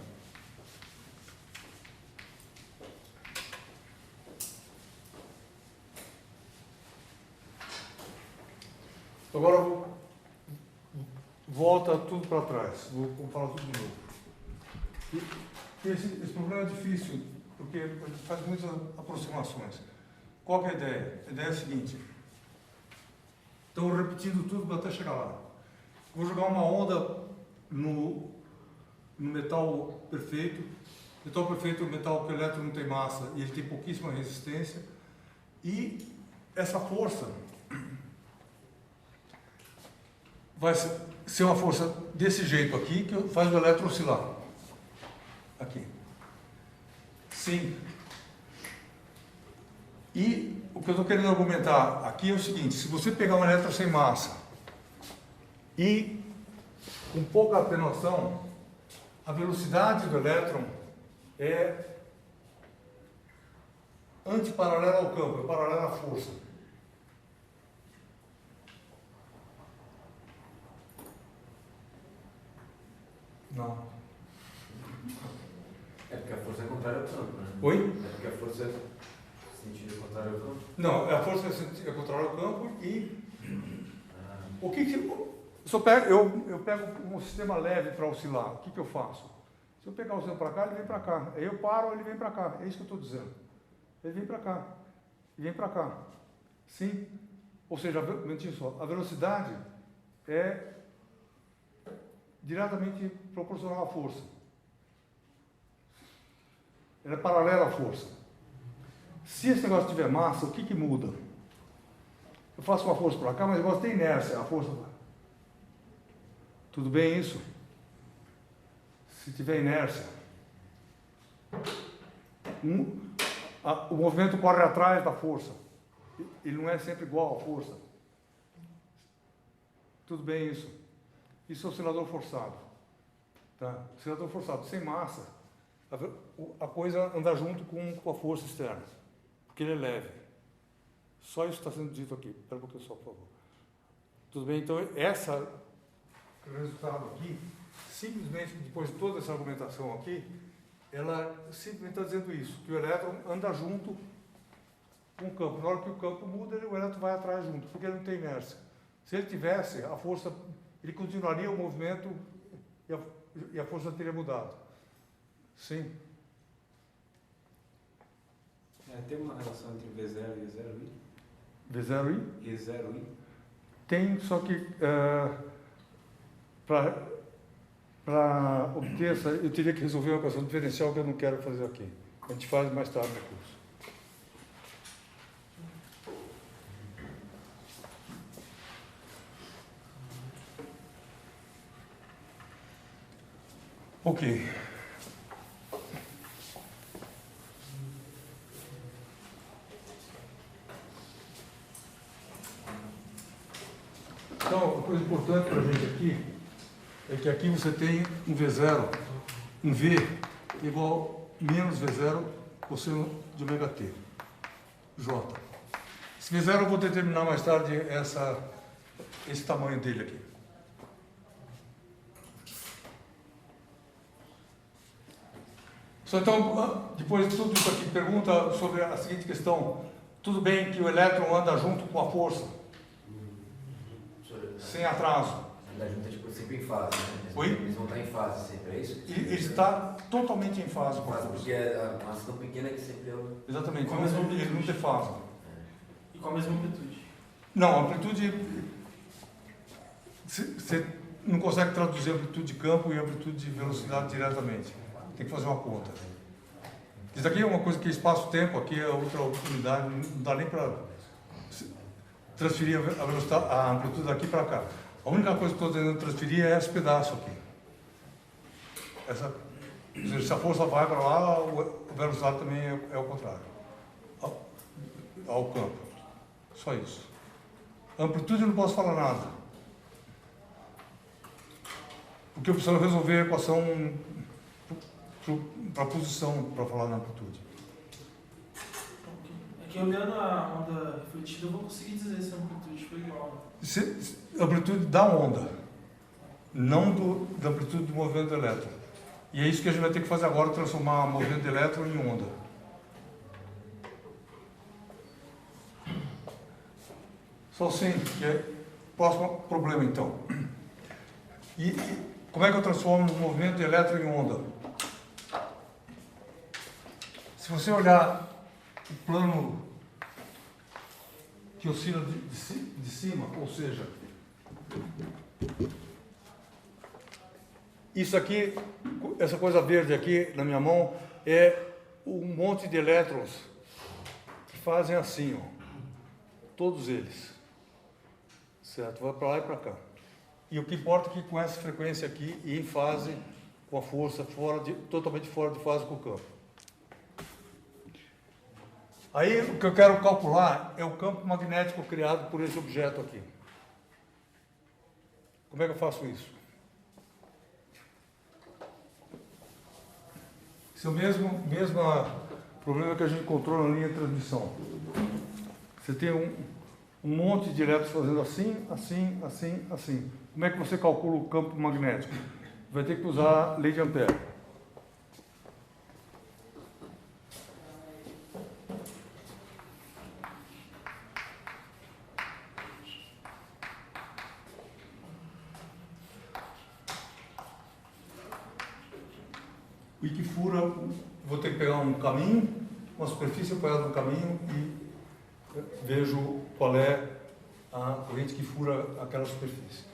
Agora volta tudo para trás. Vou falar tudo de novo. Esse problema é difícil, porque a gente faz muitas aproximações. Qual que é a ideia? A ideia é a seguinte. Estou repetindo tudo até chegar lá. Vou jogar uma onda no metal perfeito. Metal perfeito é um metal que o elétron não tem massa e ele tem pouquíssima resistência. E essa força vai ser uma força desse jeito aqui, que faz o elétron oscilar. Aqui. Sim. E o que eu estou querendo argumentar aqui é o seguinte: se você pegar um elétron sem massa e com pouca atenuação, a velocidade do elétron é antiparalela ao campo, é paralela à força. Não. É porque a força é contrária ao campo, né? Oi? É porque a força é sentido contrário ao campo. Não, a força é contrária ao campo e Ah, o que eu pego um sistema leve para oscilar, o que eu faço? Se eu pegar o sistema para cá, ele vem para cá. Aí eu paro, ele vem para cá. É isso que eu estou dizendo. Ele vem para cá. E vem para cá. Sim? Ou seja, a velocidade é diretamente proporcional à força. Ela é paralela à força. Se esse negócio tiver massa, o que muda? Eu faço uma força para cá, mas o negócio tem inércia, a força vai. Tudo bem isso? Se tiver inércia, o movimento corre atrás da força. Ele não é sempre igual à força. Tudo bem isso? Isso é oscilador forçado. Tá? Oscilador forçado sem massa, a coisa anda junto com a força externa, porque ele é leve. Só isso está sendo dito aqui. Espera um pouquinho só, por favor. Tudo bem? Então, esse resultado aqui, simplesmente, depois de toda essa argumentação aqui, ela simplesmente está dizendo isso, que o elétron anda junto com o campo. Na hora que o campo muda, o elétron vai atrás junto, porque ele não tem inércia. Se ele tivesse, a força, ele continuaria o movimento e a força teria mudado. Sim. Tem uma relação entre V0 e E0i? V0i? E0i? Tem, só que para obter essa, eu teria que resolver uma equação diferencial que eu não quero fazer aqui. A gente faz mais tarde no curso. Ok. Então, uma coisa importante para a gente aqui é que aqui você tem um V0, um V igual menos V0 cosseno de ômega t, J. Esse V0 eu vou determinar mais tarde esse tamanho dele aqui. Só então, depois de tudo isso aqui, pergunta sobre a seguinte questão: tudo bem que o elétron anda junto com a força, sem atraso? Anda junto, tipo, sempre em fase, né? Oi? Eles vão estar em fase sempre, é isso? Ele está totalmente em fase com a força. Porque a massa tão pequena que sempre é o... Exatamente, Com a mesma ele não defasa. E com a mesma amplitude. Não, a amplitude, você não consegue traduzir a amplitude de campo e a amplitude de velocidade diretamente. Tem que fazer uma conta. Isso aqui é uma coisa que espaço-tempo, aqui é outra unidade, não dá nem para transferir a velocidade, a amplitude daqui para cá. A única coisa que estou tentando transferir é esse pedaço aqui. Se a força vai para lá, a velocidade também é o contrário. Ao campo. Só isso. A amplitude eu não posso falar nada. Porque eu preciso resolver a equação para a posição para falar na amplitude. Aqui olhando a onda refletida, eu vou conseguir dizer se a amplitude foi igual. A amplitude da onda, não da amplitude do movimento do elétron. E é isso que a gente vai ter que fazer agora, transformar o movimento do elétron em onda. Só assim, que Próximo problema, então. E como é que eu transformo um movimento de elétron em onda? Se você olhar o plano que oscila de cima, ou seja, isso aqui, essa coisa verde aqui na minha mão, é um monte de elétrons que fazem assim, ó. Todos eles. Certo? Vai para lá e para cá. E o que importa é que com essa frequência aqui, e em fase, com a força totalmente fora de fase com o campo. Aí o que eu quero calcular é o campo magnético criado por esse objeto aqui. Como é que eu faço isso? Esse é o mesmo problema que a gente encontrou na linha de transmissão. Você tem um monte de elétrons fazendo assim, assim, assim, assim. Como é que você calcula o campo magnético? Vai ter que usar a lei de Ampère. E que fura, vou ter que pegar um caminho, uma superfície apoiada no caminho e vejo qual é a corrente que fura aquela superfície.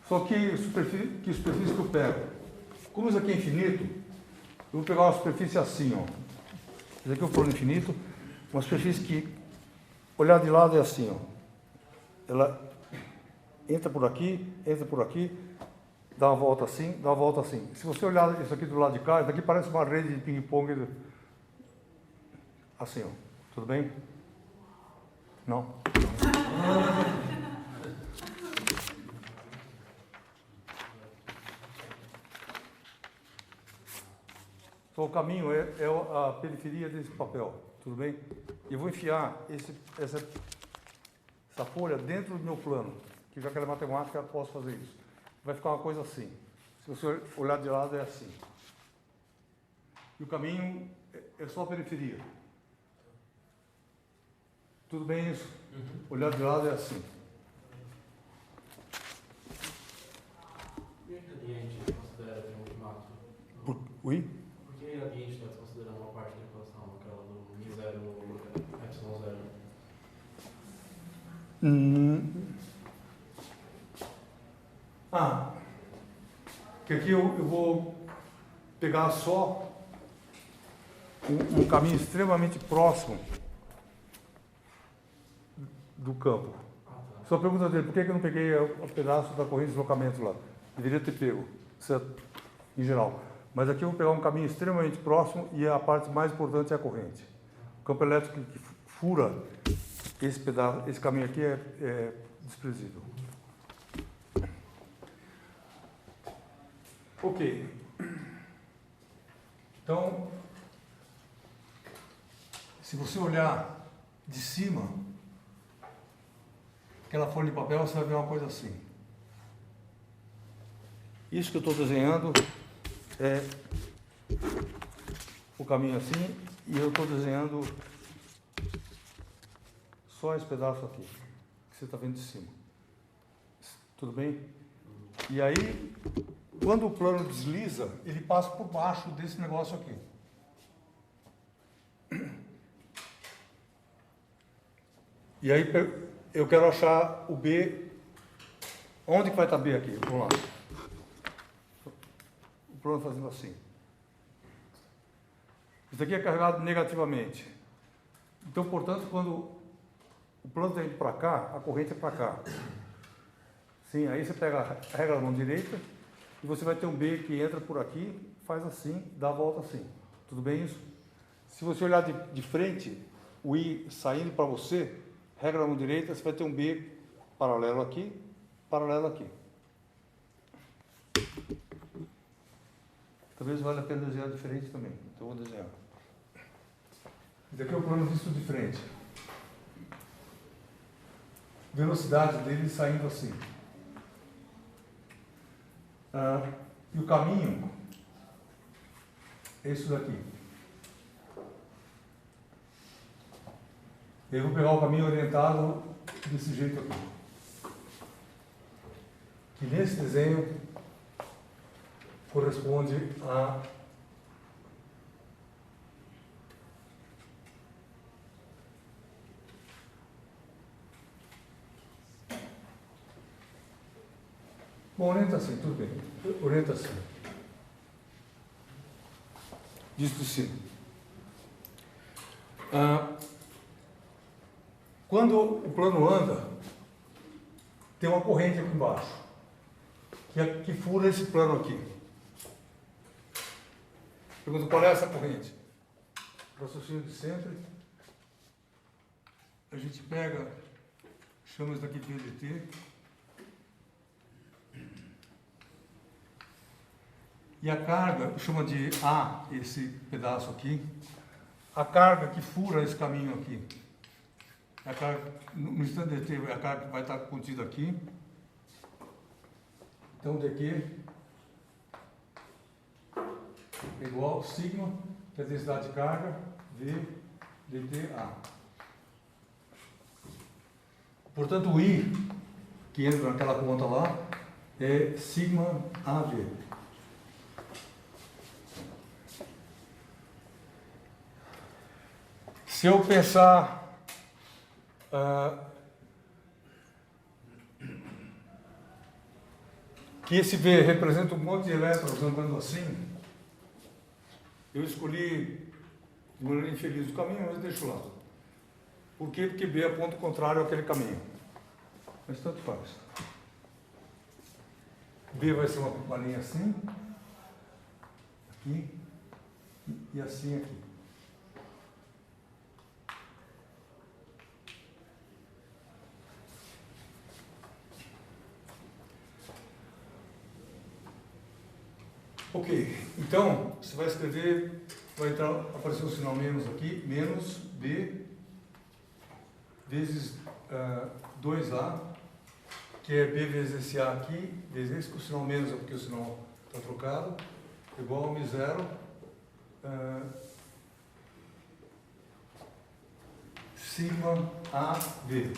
Só que superfície que eu pego? Como isso aqui é infinito, eu vou pegar uma superfície assim, ó. Isso aqui é um plano infinito, uma superfície que, olhar de lado é assim, ó. Ela entra por aqui, dá uma volta assim, dá uma volta assim. Se você olhar isso aqui do lado de cá, isso aqui parece uma rede de ping-pong, assim, ó. Tudo bem? Não? Então, o caminho é a periferia desse papel, tudo bem? E eu vou enfiar essa folha dentro do meu plano, que já que ela é matemática, eu posso fazer isso. Vai ficar uma coisa assim. Se você olhar de lado, é assim. E o caminho é só a periferia. Tudo bem isso? Olhar de lado é assim. E o gradiente considera um ultimato? Ui? Por que o gradiente está considerando uma parte da equação, aquela do μ0, ε0? Que aqui eu vou pegar só um caminho extremamente próximo do campo. Só pergunta dele, por que eu não peguei o pedaço da corrente de deslocamento lá? Deveria ter pego, certo? Em geral. Mas aqui eu vou pegar um caminho extremamente próximo e a parte mais importante é a corrente. O campo elétrico que fura esse pedaço, esse caminho aqui é desprezível. Ok. Então, se você olhar de cima, aquela folha de papel, você vai ver uma coisa assim. Isso que eu estou desenhando é o caminho assim, e eu estou desenhando só esse pedaço aqui, que você está vendo de cima. Tudo bem? E aí, quando o plano desliza, ele passa por baixo desse negócio aqui. E aí eu quero achar o B. Onde que vai estar B aqui? Vamos lá. O plano fazendo assim. Isso aqui é carregado negativamente. Então, portanto, quando o plano está indo para cá, a corrente é para cá. Sim, aí você pega a regra da mão direita e você vai ter um B que entra por aqui, faz assim, dá a volta assim. Tudo bem isso? Se você olhar de frente, o I saindo para você, regra da mão direita, você vai ter um B paralelo aqui, paralelo aqui. Talvez valha a pena desenhar diferente também. Então eu vou desenhar. Esse aqui é o plano visto de frente. Velocidade dele saindo assim. E o caminho é isso daqui. Eu vou pegar o caminho orientado desse jeito aqui. que nesse desenho corresponde a bom, orienta assim, tudo bem. Orienta assim. Diz assim. Quando o plano anda, tem uma corrente aqui embaixo, que fura esse plano aqui. Pergunta, qual é essa corrente? Raciocínio de sempre. A gente pega, chama isso daqui de VDT. E a carga, chama de A, esse pedaço aqui, a carga que fura esse caminho aqui. A carga, no instante de t, a carga vai estar contida aqui. Então, dq é igual a sigma, que é a densidade de carga, v dta. Portanto, o I, que entra naquela conta lá, é sigma AV. Se eu pensar que esse V representa um monte de elétrons andando assim, eu escolhi de maneira infeliz o caminho, mas deixo lá. Por quê? Porque B é ponto contrário àquele caminho. Mas tanto faz. B vai ser uma linha assim, aqui, e assim aqui. Ok, então você vai escrever, vai aparecer um sinal menos aqui, menos B vezes 2A, que é B vezes esse A aqui, vezes esse, que o sinal menos é porque o sinal está trocado, igual a μ0 sigma AV.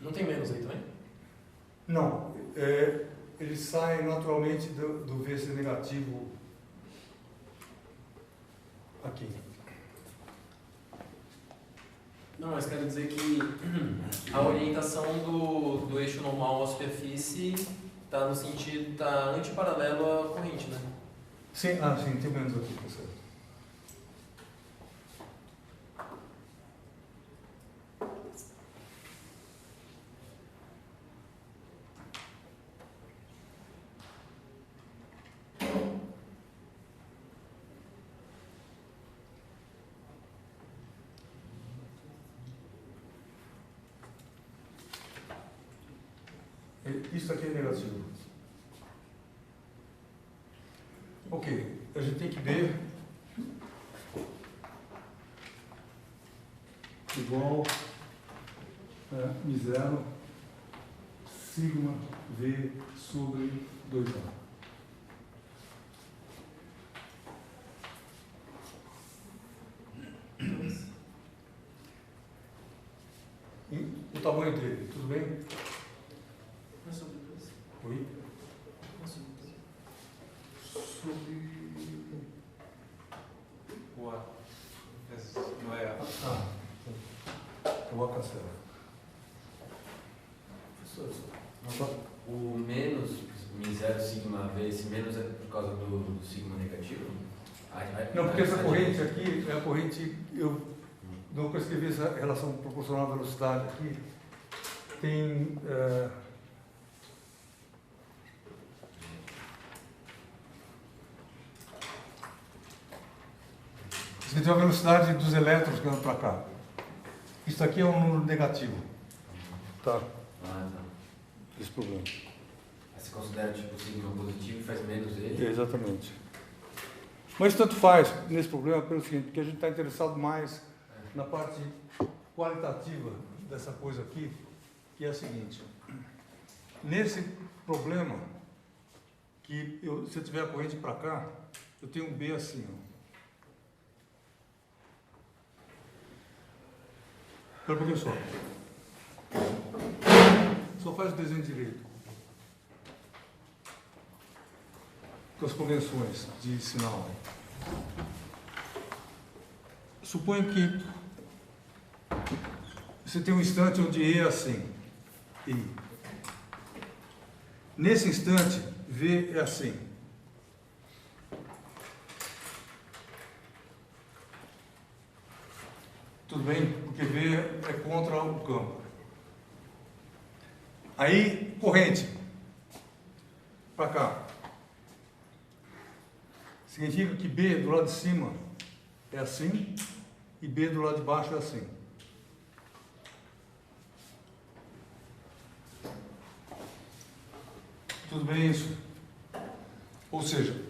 Não tem menos aí também? Não, ele sai naturalmente do V ser negativo aqui. Não, mas quero dizer que a orientação do eixo normal à superfície está no sentido, está antiparalelo à corrente, né? Sim, sim, tem menos aqui, tá certo. Isso aqui é negativo. Ok, a gente tem que ver igual a μ0 sigma V sobre 2A. E o tamanho dele, tudo bem? Não é sobre 2. Oi? Não é sobre 2. Sobre... O A. Não é A. Eu vou cancelar. Professor, o menos μ0 sigma V, esse menos é por causa do sigma negativo? Não, porque essa corrente aqui é a corrente, eu não escrevi essa relação proporcional à velocidade aqui, tem... Você tem a velocidade dos elétrons que andam para cá. Isso aqui é um número negativo. Tá. Tá. Esse problema. Aí você considera tipo o sigma positivo e faz menos ele? Exatamente. Mas tanto faz nesse problema pelo seguinte, porque a gente está interessado mais na parte qualitativa dessa coisa aqui, que é a seguinte. Nesse problema, que se eu tiver a corrente para cá, eu tenho um B assim, ó. Espera um pouquinho só. Só faz o desenho direito. Com as convenções de sinal. Suponha que você tem um instante onde E é assim. I. Nesse instante, V é assim. Tudo bem? Porque V é contra o campo. Aí, corrente. Para cá. Significa que B do lado de cima é assim e B do lado de baixo é assim. Tudo bem isso? Ou seja,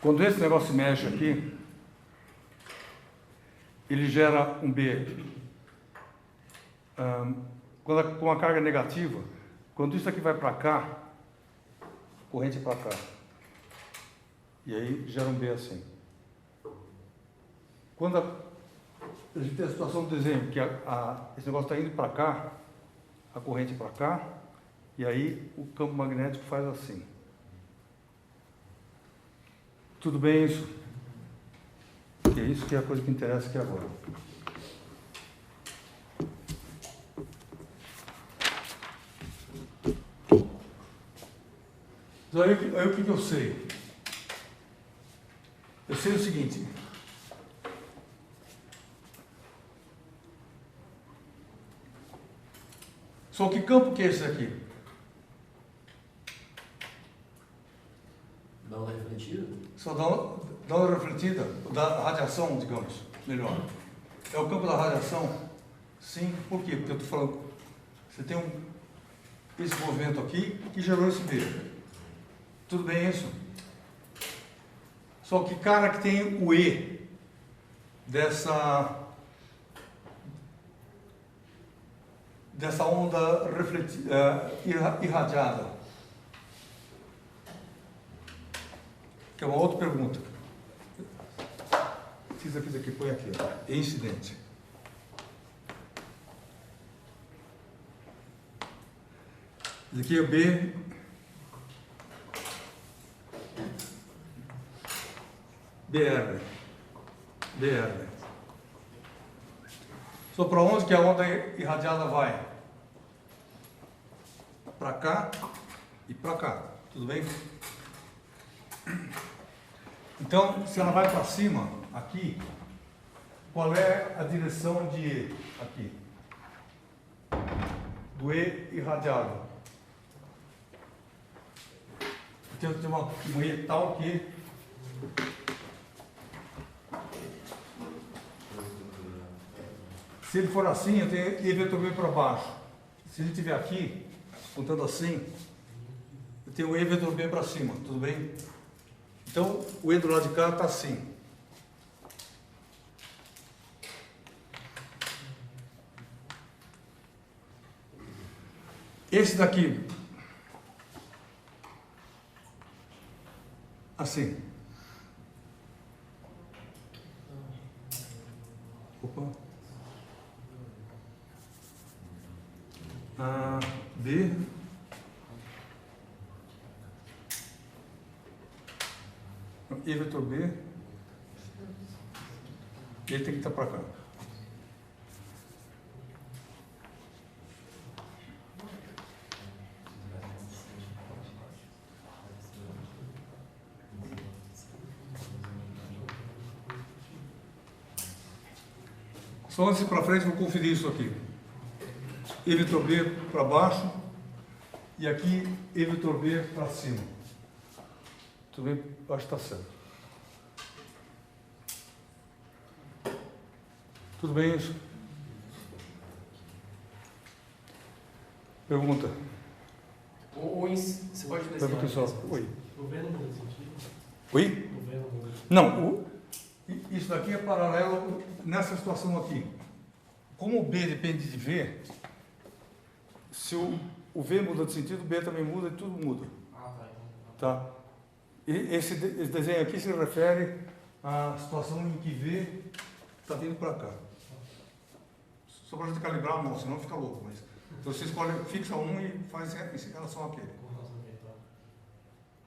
quando esse negócio se mexe aqui, ele gera um B com uma carga negativa. Quando isso aqui vai para cá, corrente para cá. E aí gera um B assim. Quando a gente tem a situação do desenho, que esse negócio está indo para cá, a corrente para cá, e aí o campo magnético faz assim. Tudo bem isso? E é isso que é a coisa que interessa aqui agora. Então, aí o que eu sei? Eu sei o seguinte. Só que campo que é esse aqui? Da onda refletida? Só da onda refletida, da radiação, digamos, melhor. É o campo da radiação? Sim. Por quê? Porque eu estou falando, você tem esse movimento aqui que gerou esse B. Tudo bem isso? Só que cara que tem o E dessa onda irradiada. Que é uma outra pergunta. Fiz aqui, põe aqui, ó. E incidente. Esse aqui é o B. BR. Só para onde que a onda irradiada vai? Para cá e para cá. Tudo bem? Então, se ela vai para cima, aqui, qual é a direção de E? Aqui. Do E irradiado. Então, tem uma E tal que se ele for assim, eu tenho E vetor B para baixo. Se ele estiver aqui, contando assim, eu tenho E vetor B para cima, tudo bem? Então, o E do lado de cá está assim. Esse daqui, assim. Opa. B. E vetor B. Ele tem que estar para cá. Só antes de ir para frente, vou conferir isso aqui. E vetor B para baixo e aqui E vetor B para cima. Tudo bem? Acho que está certo. Tudo bem isso? Pergunta. Você pode Pergunta desenhar? pessoal. Oi. O V não muda sentido. Oi? O V não muda. Não, isso daqui é paralelo nessa situação aqui. Como o B depende de V, se o V muda de sentido, o B também muda e tudo muda. Tá? E esse desenho aqui se refere à situação em que V está vindo para cá. Só para a gente calibrar, não, senão fica louco. Mas, então você escolhe, fixa um e faz em relação àquele.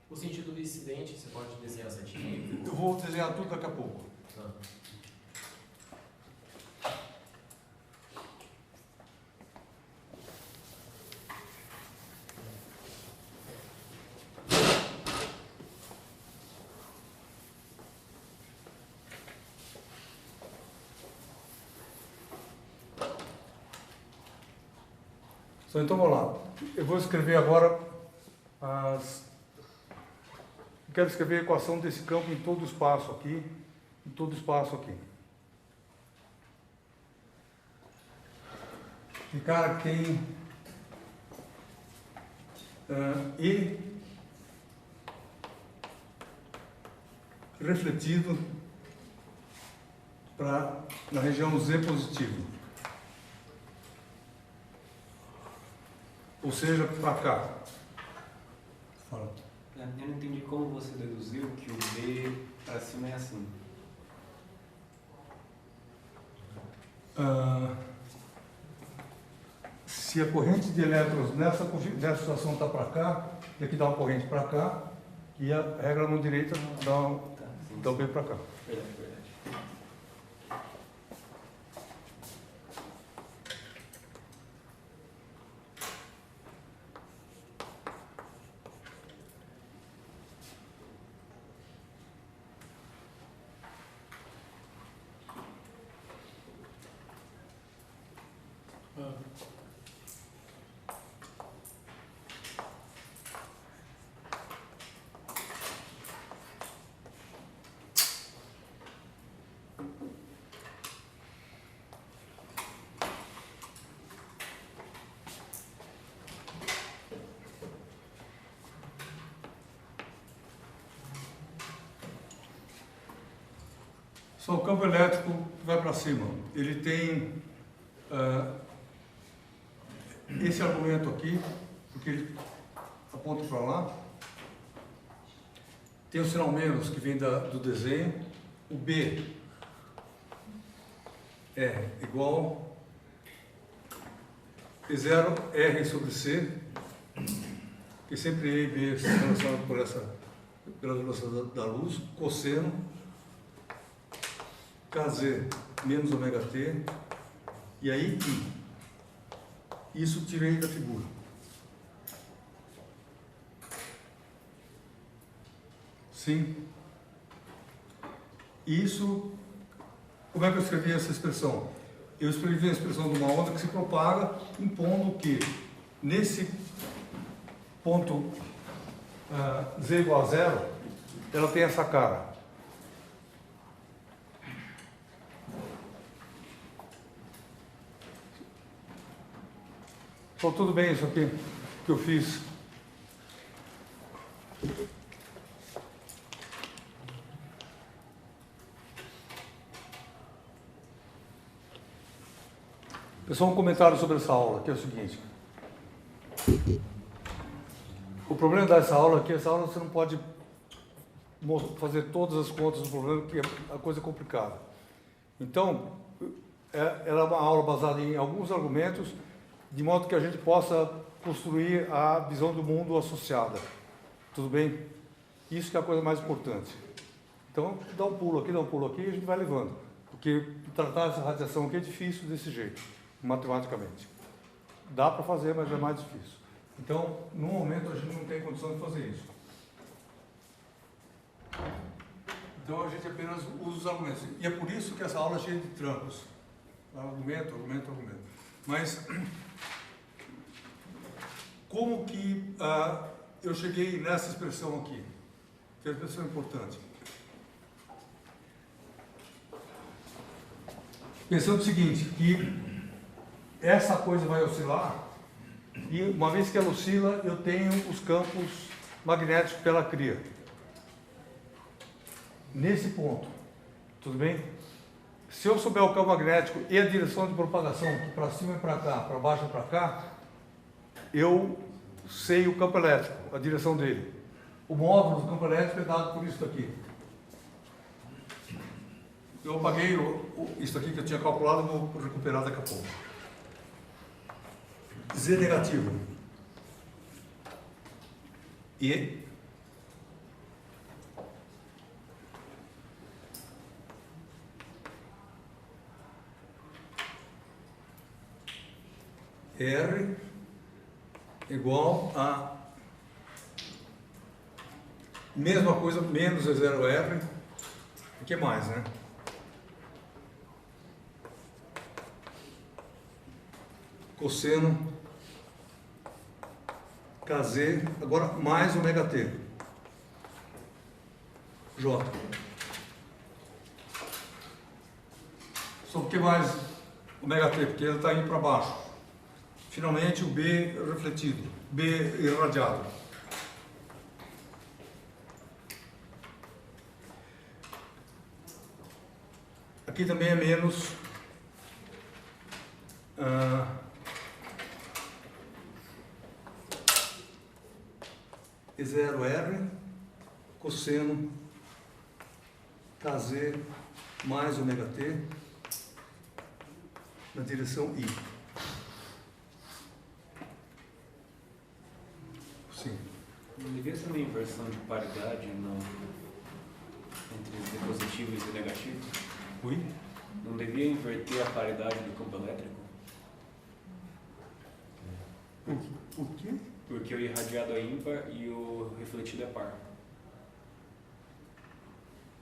O sentido do incidente, você pode desenhar certinho? Eu vou desenhar tudo daqui a pouco. Tá. Então vamos lá. Eu vou escrever agora quero escrever a equação desse campo em todo o espaço aqui, em todo o espaço aqui. Esse cara tem E refletido na região Z positivo. Ou seja, para cá. Fala. Eu não entendi como você deduziu que o B para cima é assim. Se a corrente de elétrons nessa situação está para cá, tem que dar uma corrente para cá, e a regra mão direita dá o B para cá. Verdade. Só o campo elétrico vai para cima. Ele tem esse argumento aqui, porque ele aponta para lá. Tem o sinal menos que vem do desenho. O B é igual E0 R sobre C, que sempre E e B são relacionados pela velocidade da luz, cosseno KZ menos ômega T, e aí I. Isso tirei da figura. Sim. Isso, como é que eu escrevi essa expressão? Eu escrevi a expressão de uma onda que se propaga, impondo que nesse ponto Z igual a zero, ela tem essa cara. Então, tudo bem isso aqui que eu fiz. Pessoal, um comentário sobre essa aula, que é o seguinte. O problema dessa aula aqui, essa aula você não pode fazer todas as contas do problema, porque a coisa é complicada. Então, ela é uma aula baseada em alguns argumentos, de modo que a gente possa construir a visão do mundo associada. Tudo bem? Isso que é a coisa mais importante. Então, dá um pulo aqui, e a gente vai levando. Porque tratar essa radiação aqui é difícil desse jeito, matematicamente. Dá para fazer, mas é mais difícil. Então, no momento, a gente não tem condição de fazer isso. Então, a gente apenas usa os argumentos. E é por isso que essa aula é cheia de trancos. Argumento. Mas, como que eu cheguei nessa expressão aqui? Que é uma expressão importante. Pensando o seguinte, que essa coisa vai oscilar, e uma vez que ela oscila, eu tenho os campos magnéticos que ela cria. Nesse ponto, tudo bem? Se eu souber o campo magnético e a direção de propagação, para cima e para cá, para baixo e para cá, eu sei o campo elétrico, a direção dele. O módulo do campo elétrico é dado por isso aqui. Eu apaguei isso aqui que eu tinha calculado, vou recuperar daqui a pouco. Z negativo. E R igual a mesma coisa menos E0R. O que mais, né? Cosseno KZ, agora mais ômega T. J. Só porque mais ômega T? Porque ele está indo para baixo. Finalmente o B refletido, B irradiado. Aqui também é menos E0R, cosseno KZ mais ômega T na direção I. Sim. Não devia ser uma inversão de paridade entre Z positivo e Z negativo? Oi? Não devia inverter a paridade do campo elétrico? O quê? Porque o irradiado é ímpar e o refletido é par.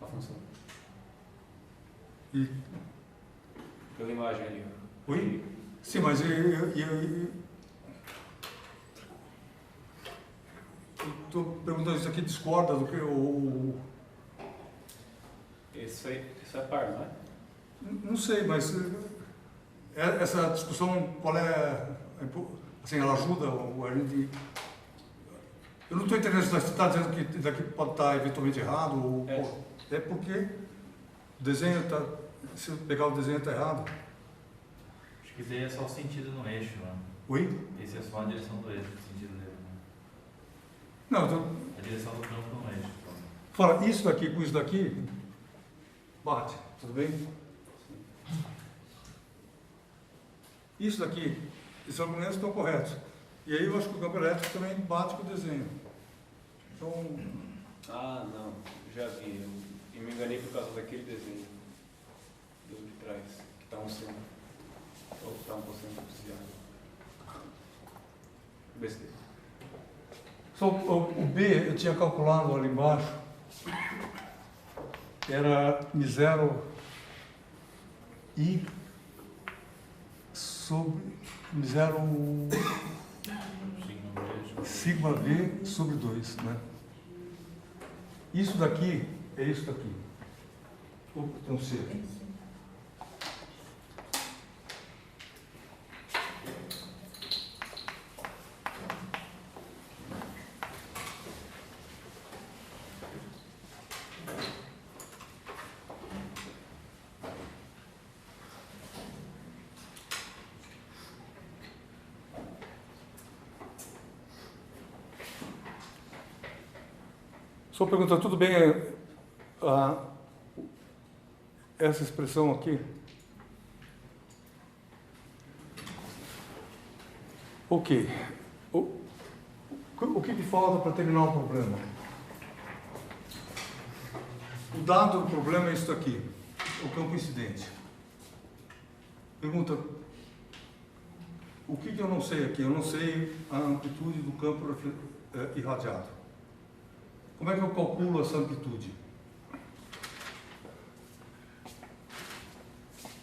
A função. E Pela imagem ali. oi? Sim, mas eu estou perguntando, isso aqui discorda do que o... Isso é par, não é? Não sei, mas essa discussão, qual é... Assim, ela ajuda a gente... Eu não estou entendendo se você está dizendo que daqui pode estar eventualmente errado, ou é porque o desenho está... Se eu pegar o desenho está errado. Acho que isso aí é só o sentido no eixo, né? Oi? Esse é só a direção do eixo, o sentido dele. Né? Não, então... A direção do campo no eixo. Fala, isso daqui com isso daqui, bate, tudo bem? Isso daqui, esses argumentos estão corretos. E aí eu acho que o campo elétrico também bate com o desenho. Então, Ah, não. Já vi. Eu me enganei por causa daquele desenho do de trás, que está um centro. Ou está um porcento desviado. Besteira. só o B eu tinha calculado ali embaixo, era M0 I sobre M0 sigma V sobre 2, né? Isso daqui é isso daqui. Opa, tem um C aqui. Só pergunta, tudo bem essa expressão aqui? Ok. O que falta para terminar o problema? O dado do problema é isso aqui, o campo incidente. Pergunta, o que eu não sei aqui? Eu não sei a amplitude do campo irradiado. Como é que eu calculo essa amplitude?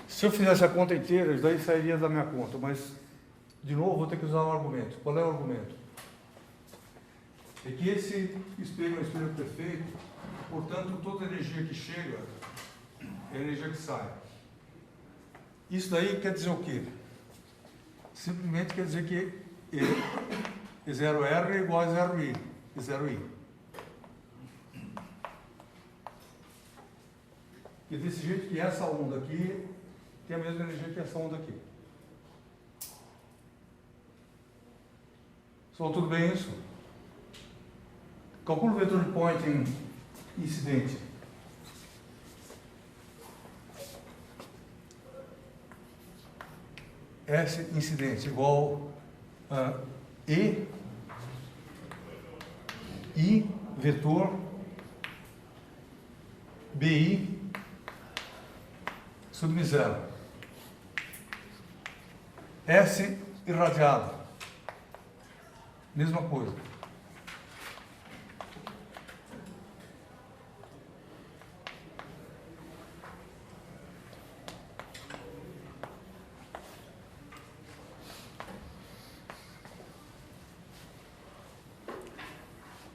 Se eu fizesse a conta inteira, isso daí sairia da minha conta, mas, de novo, vou ter que usar um argumento. Qual é o argumento? É que esse espelho é um espelho perfeito, portanto, toda energia que chega é energia que sai. Isso daí quer dizer o quê? Simplesmente quer dizer que E0R é igual a 0I. E0I. E desse jeito que essa onda aqui tem a mesma energia que essa onda aqui. Só tudo bem isso? Calcula o vetor de Poynting incidente. S incidente igual E, I, vetor, BI, sub zero. S, irradiado. Mesma coisa.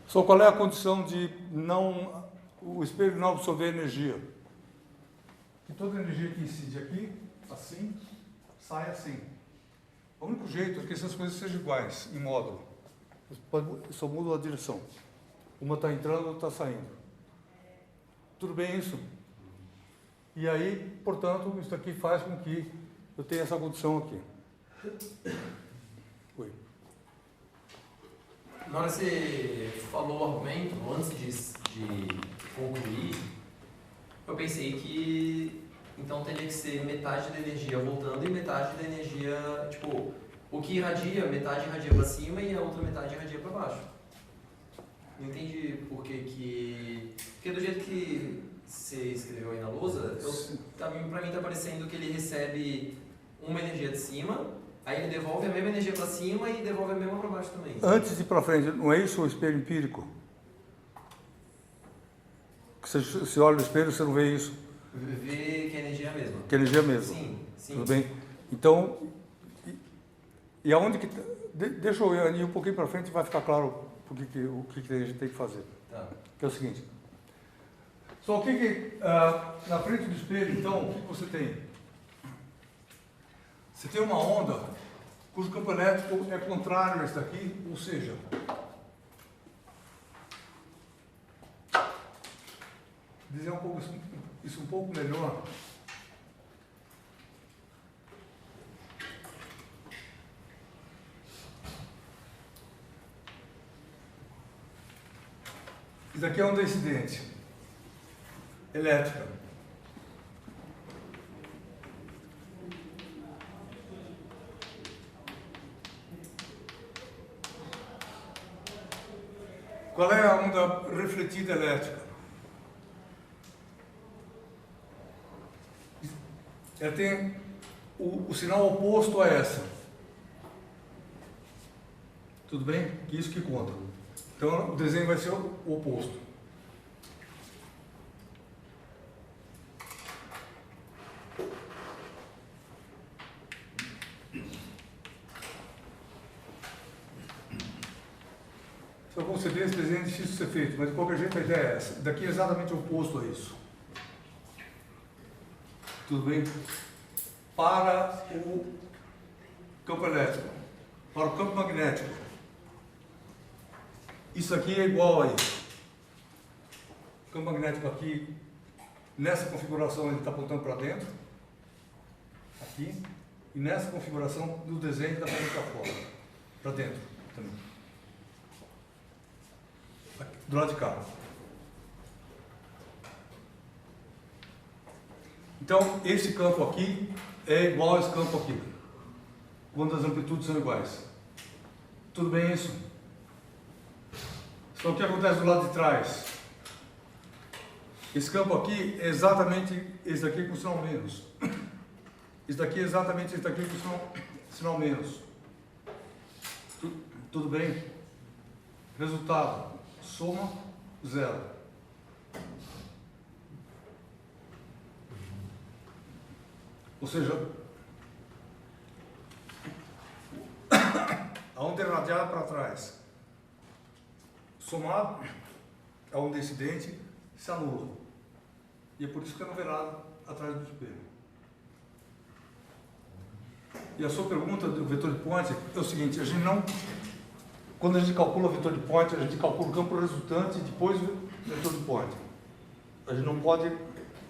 Só qual é a condição de o espelho não absorver energia? Que toda energia que incide aqui, assim, sai assim. O único jeito é que essas coisas sejam iguais, em módulo. Só muda a direção. Uma está entrando, outra está saindo. Tudo bem isso? E aí, portanto, isso aqui faz com que eu tenha essa condição aqui. Oi. Na hora que você falou o argumento, antes de concluir, eu pensei que então teria que ser metade da energia voltando e metade da energia, tipo, o que irradia, metade irradia para cima e a outra metade irradia para baixo. Não entendi por que... Porque do jeito que você escreveu aí na lousa, pra mim tá parecendo que ele recebe uma energia de cima, aí ele devolve a mesma energia para cima e devolve a mesma para baixo também. Antes de ir para frente, não é isso o espelho empírico? Você olha no espelho, você não vê isso? Vê que a energia é a mesma. Que a energia é a mesma. Sim, sim. Tudo bem? Então, e aonde que... Deixa eu ir um pouquinho para frente e vai ficar claro o que a gente tem que fazer. Tá. Que é o seguinte. Só na frente do espelho, então, o que você tem? Você tem uma onda cujo campo elétrico é contrário a esse daqui, ou seja, dizer isso um pouco melhor. Isso aqui é onda incidente elétrica. Qual é a onda refletida elétrica? Ela tem o sinal oposto a essa. Tudo bem? Isso que conta. Então o desenho vai ser o oposto. Se eu conceder esse desenho é difícil de ser feito, mas de qualquer jeito a ideia é essa. Daqui é exatamente o oposto a isso. Tudo bem? Para o campo elétrico, para o campo magnético, isso aqui é igual a isso. O campo magnético aqui, nessa configuração, ele está apontando para dentro, aqui, e nessa configuração do desenho ele está apontando para fora, para dentro também. Do lado de cá. Então, esse campo aqui é igual a esse campo aqui, quando as amplitudes são iguais. Tudo bem isso? Só que o que acontece do lado de trás? Esse campo aqui é exatamente esse daqui com sinal menos. Esse daqui é exatamente esse daqui com sinal menos. Tudo bem? Resultado. Soma, zero. Ou seja, a onda irradiada para trás, somado a onda incidente, se anula. E é por isso que é novelado atrás do espelho. E a sua pergunta do vetor de Point é o seguinte: a gente não... Quando a gente calcula o vetor de Point, a gente calcula o campo resultante e depois o vetor de Point. A gente não pode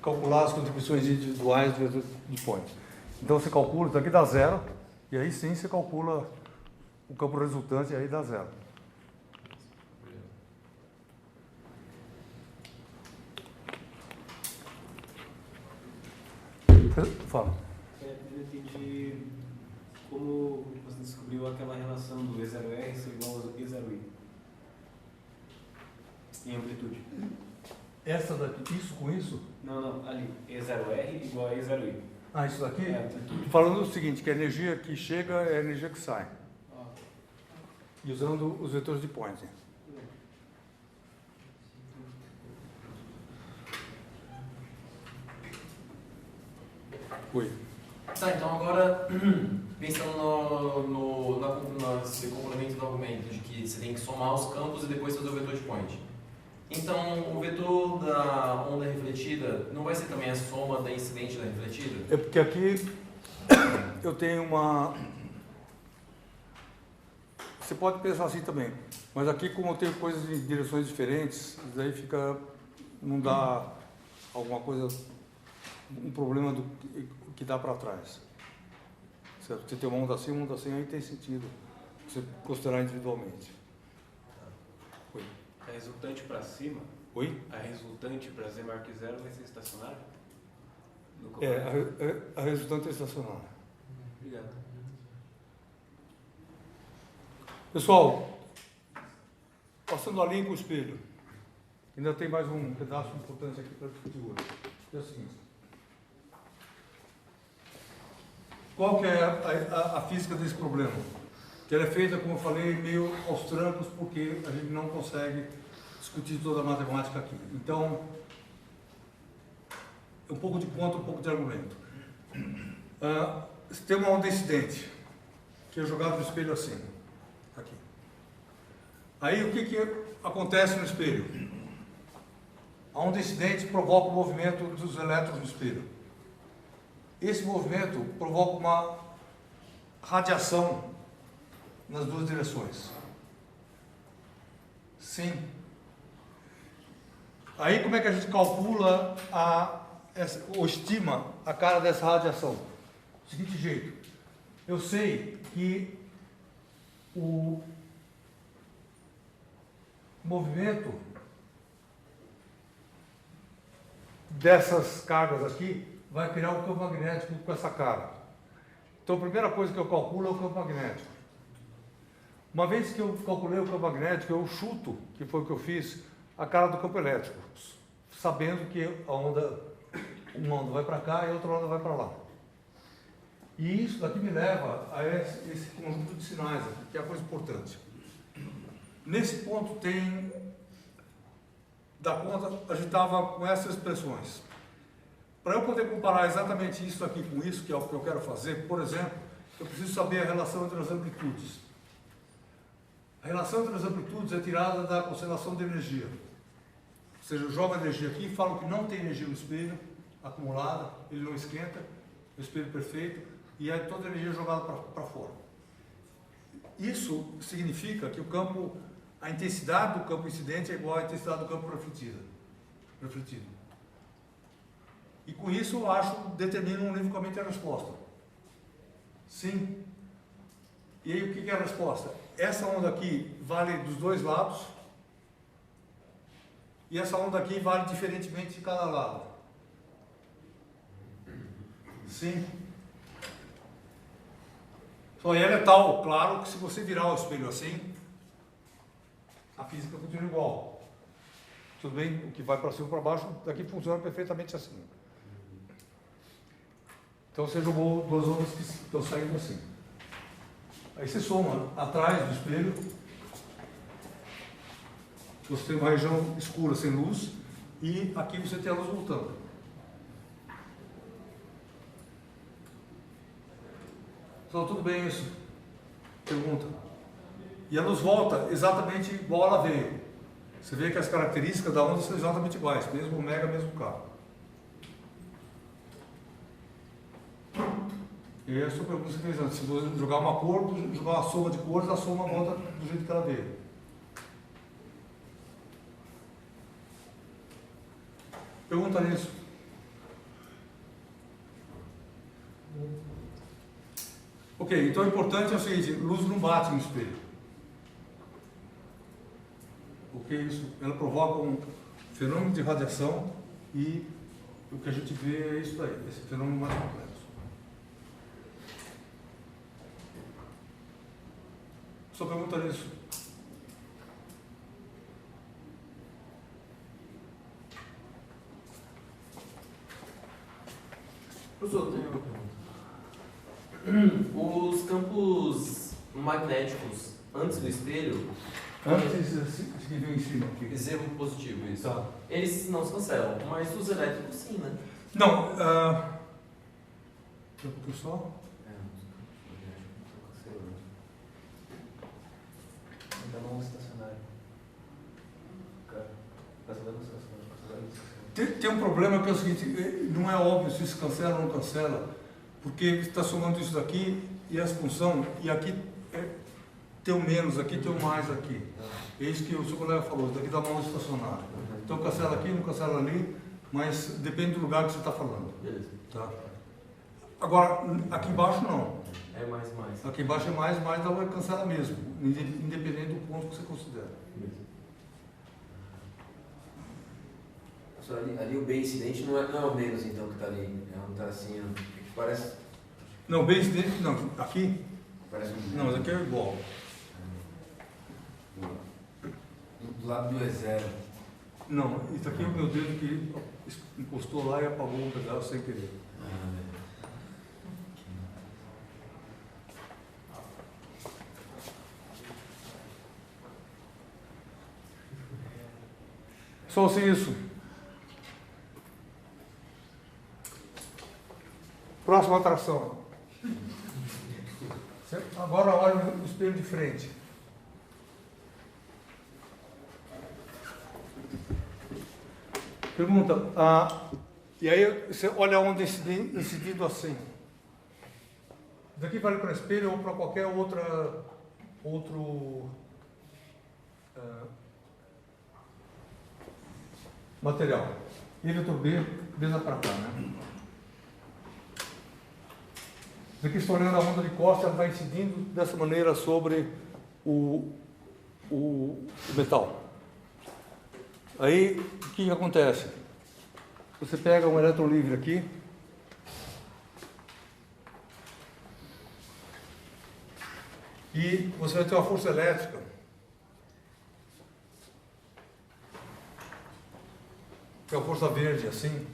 calcular as contribuições individuais do vetor de Point. Então você calcula, isso aqui dá zero, e aí sim você calcula o campo resultante e aí dá zero. Fala. Eu entendi como você descobriu aquela relação do E0R ser igual a E0I. Em amplitude. Essa daqui, isso com isso? Não, ali. E0R igual a E0I. Ah, isso daqui? É, amplitude. Falando o seguinte, que a energia que chega é a energia que sai. E usando os vetores de Poynting. Oi. Tá, então agora, pensando nesse complemento do argumento, de que você tem que somar os campos e depois fazer o vetor de point. Então, o vetor da onda refletida não vai ser também a soma da incidente da refletida? É porque aqui eu tenho uma... Você pode pensar assim também, mas aqui como eu tenho coisas em direções diferentes, daí fica... não dá alguma coisa... um problema do que dá para trás. Certo? Você tem uma onda assim, aí tem sentido você considerar individualmente. Oi. A resultante para cima, Oi? a resultante para Z maior que zero vai ser estacionária? A resultante é estacionária. Obrigado. Pessoal, passando a linha com o espelho, ainda tem mais um pedaço importante aqui para discutir hoje. É o seguinte. Qual que é a física desse problema? Que ela é feita, como eu falei, meio aos trancos, porque a gente não consegue discutir toda a matemática aqui. Então, um pouco de conta, um pouco de argumento. Você tem uma onda incidente, que é jogada no espelho assim, aqui. Aí, o que acontece no espelho? A onda incidente provoca o movimento dos elétrons no espelho. Esse movimento provoca uma radiação nas duas direções. Sim. Aí como é que a gente calcula ou estima a cara dessa radiação? Do seguinte jeito. Eu sei que o movimento dessas cargas aqui vai criar um campo magnético com essa cara. Então a primeira coisa que eu calculo é o campo magnético. Uma vez que eu calculei o campo magnético, eu chuto, que foi o que eu fiz, a cara do campo elétrico, sabendo que uma onda vai para cá e a outra onda vai para lá. E isso daqui me leva a esse conjunto de sinais aqui, que é a coisa importante. Nesse ponto da conta, a gente estava com essas expressões. Para eu poder comparar exatamente isso aqui com isso, que é o que eu quero fazer, por exemplo, eu preciso saber a relação entre as amplitudes. A relação entre as amplitudes é tirada da conservação de energia. Ou seja, eu jogo a energia aqui, falo que não tem energia no espelho acumulada, ele não esquenta, o espelho perfeito, e é toda a energia jogada para fora. Isso significa que a intensidade do campo incidente é igual à intensidade do campo refletido. E com isso eu determino univocamente a resposta. Sim. E aí o que é a resposta? Essa onda aqui vale dos dois lados. E essa onda aqui vale diferentemente de cada lado. Sim. Só ela é tal, claro, que se você virar o espelho assim, a física continua igual. Tudo bem? O que vai para cima e para baixo, daqui funciona perfeitamente assim. Então você jogou duas ondas que estão saindo assim. Aí você soma atrás do espelho, você tem uma região escura sem luz, e aqui você tem a luz voltando. Então tudo bem isso? Pergunta. E a luz volta exatamente igual ela veio. Você vê que as características da onda são exatamente iguais, mesmo ômega, mesmo K. E aí a sua pergunta que fez antes, se você jogar uma cor, jogar uma soma de cores, a soma volta do jeito que ela veio. Pergunta nisso. Ok, então o importante é o seguinte, luz não bate no espelho. Ok, isso, ela provoca um fenômeno de radiação e o que a gente vê é isso daí, esse fenômeno mais complexo. Sua pergunta é isso. Professor, eu tenho uma pergunta. Os campos magnéticos antes do espelho, Antes que veio em cima aqui. zero positivo, isso. Tá. Eles não se cancelam, mas os elétricos sim, né? Não, pessoal? Então não estacionário. Cara, cancelando estacionário, cancelando estacionário. Tem um problema que é o seguinte, não é óbvio se se cancela ou não cancela, porque está somando isso daqui e a expulsão, e aqui tem o menos, aqui tem o mais aqui. É isso que o seu colega falou, daqui dá mal estacionário. Então cancela aqui, não cancela ali, mas depende do lugar que você está falando. Beleza. Tá? Agora, aqui embaixo não. É mais. Aqui embaixo é mais, então vai cancela mesmo, independente do ponto que você considera. Só ali o bem incidente não é o menos então que está ali. É um tracinho que parece. Não, bem incidente, não, aqui? Parece um. Não, mas aqui é igual. Do lado do E0. Não, isso aqui é o meu dedo que encostou lá e apagou um pedaço sem querer. Só assim isso. Próxima atração. Agora olha o espelho de frente. Pergunta, e aí você olha onde incidido assim. Daqui vale para espelho ou para qualquer outro material. E vetor B, desde para cá, né? Aqui estou olhando a onda de costa, ela vai incidindo dessa maneira sobre o metal. Aí, o que acontece? Você pega um elétron livre aqui, e você vai ter uma força elétrica que é a força verde, assim.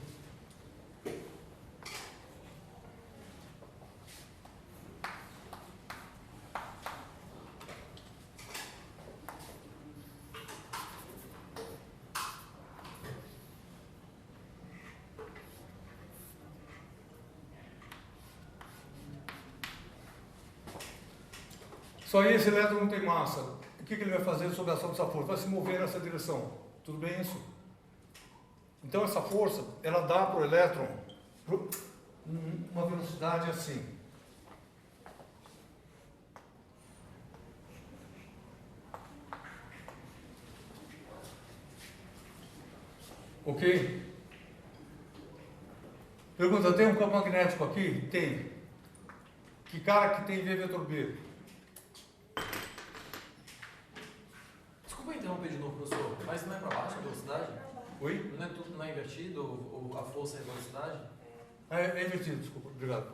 Só aí esse elétron não tem massa. O que ele vai fazer sob a ação dessa força? Vai se mover nessa direção. Tudo bem isso? Então essa força, ela dá para o elétron uma velocidade assim. Ok? Pergunta, tem um campo magnético aqui? Tem. Que cara que tem V vetor B? Desculpa interromper de novo, professor, mas não é para baixo a velocidade? Oi? Não é tudo, não é invertido, a força e a velocidade? É invertido, desculpa. Obrigado.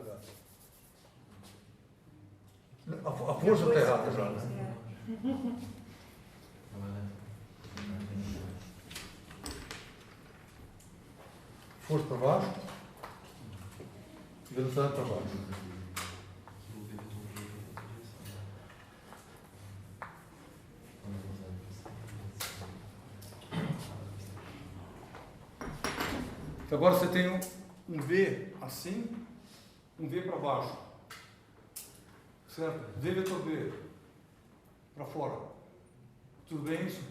A força está errada já, né? Força para baixo, velocidade para baixo. Então agora você tem um V assim, um V para baixo, certo? V vetor B para fora. Tudo bem isso?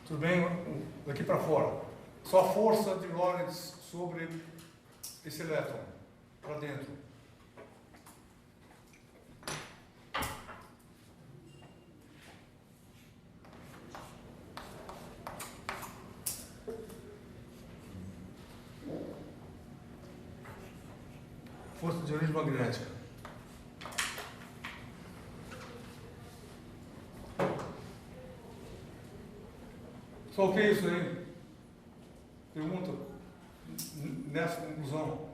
Tudo bem? Daqui para fora. só a força de Lorentz sobre esse elétron para dentro. Força de origem magnética. Só o que é isso aí? Pergunta nessa conclusão.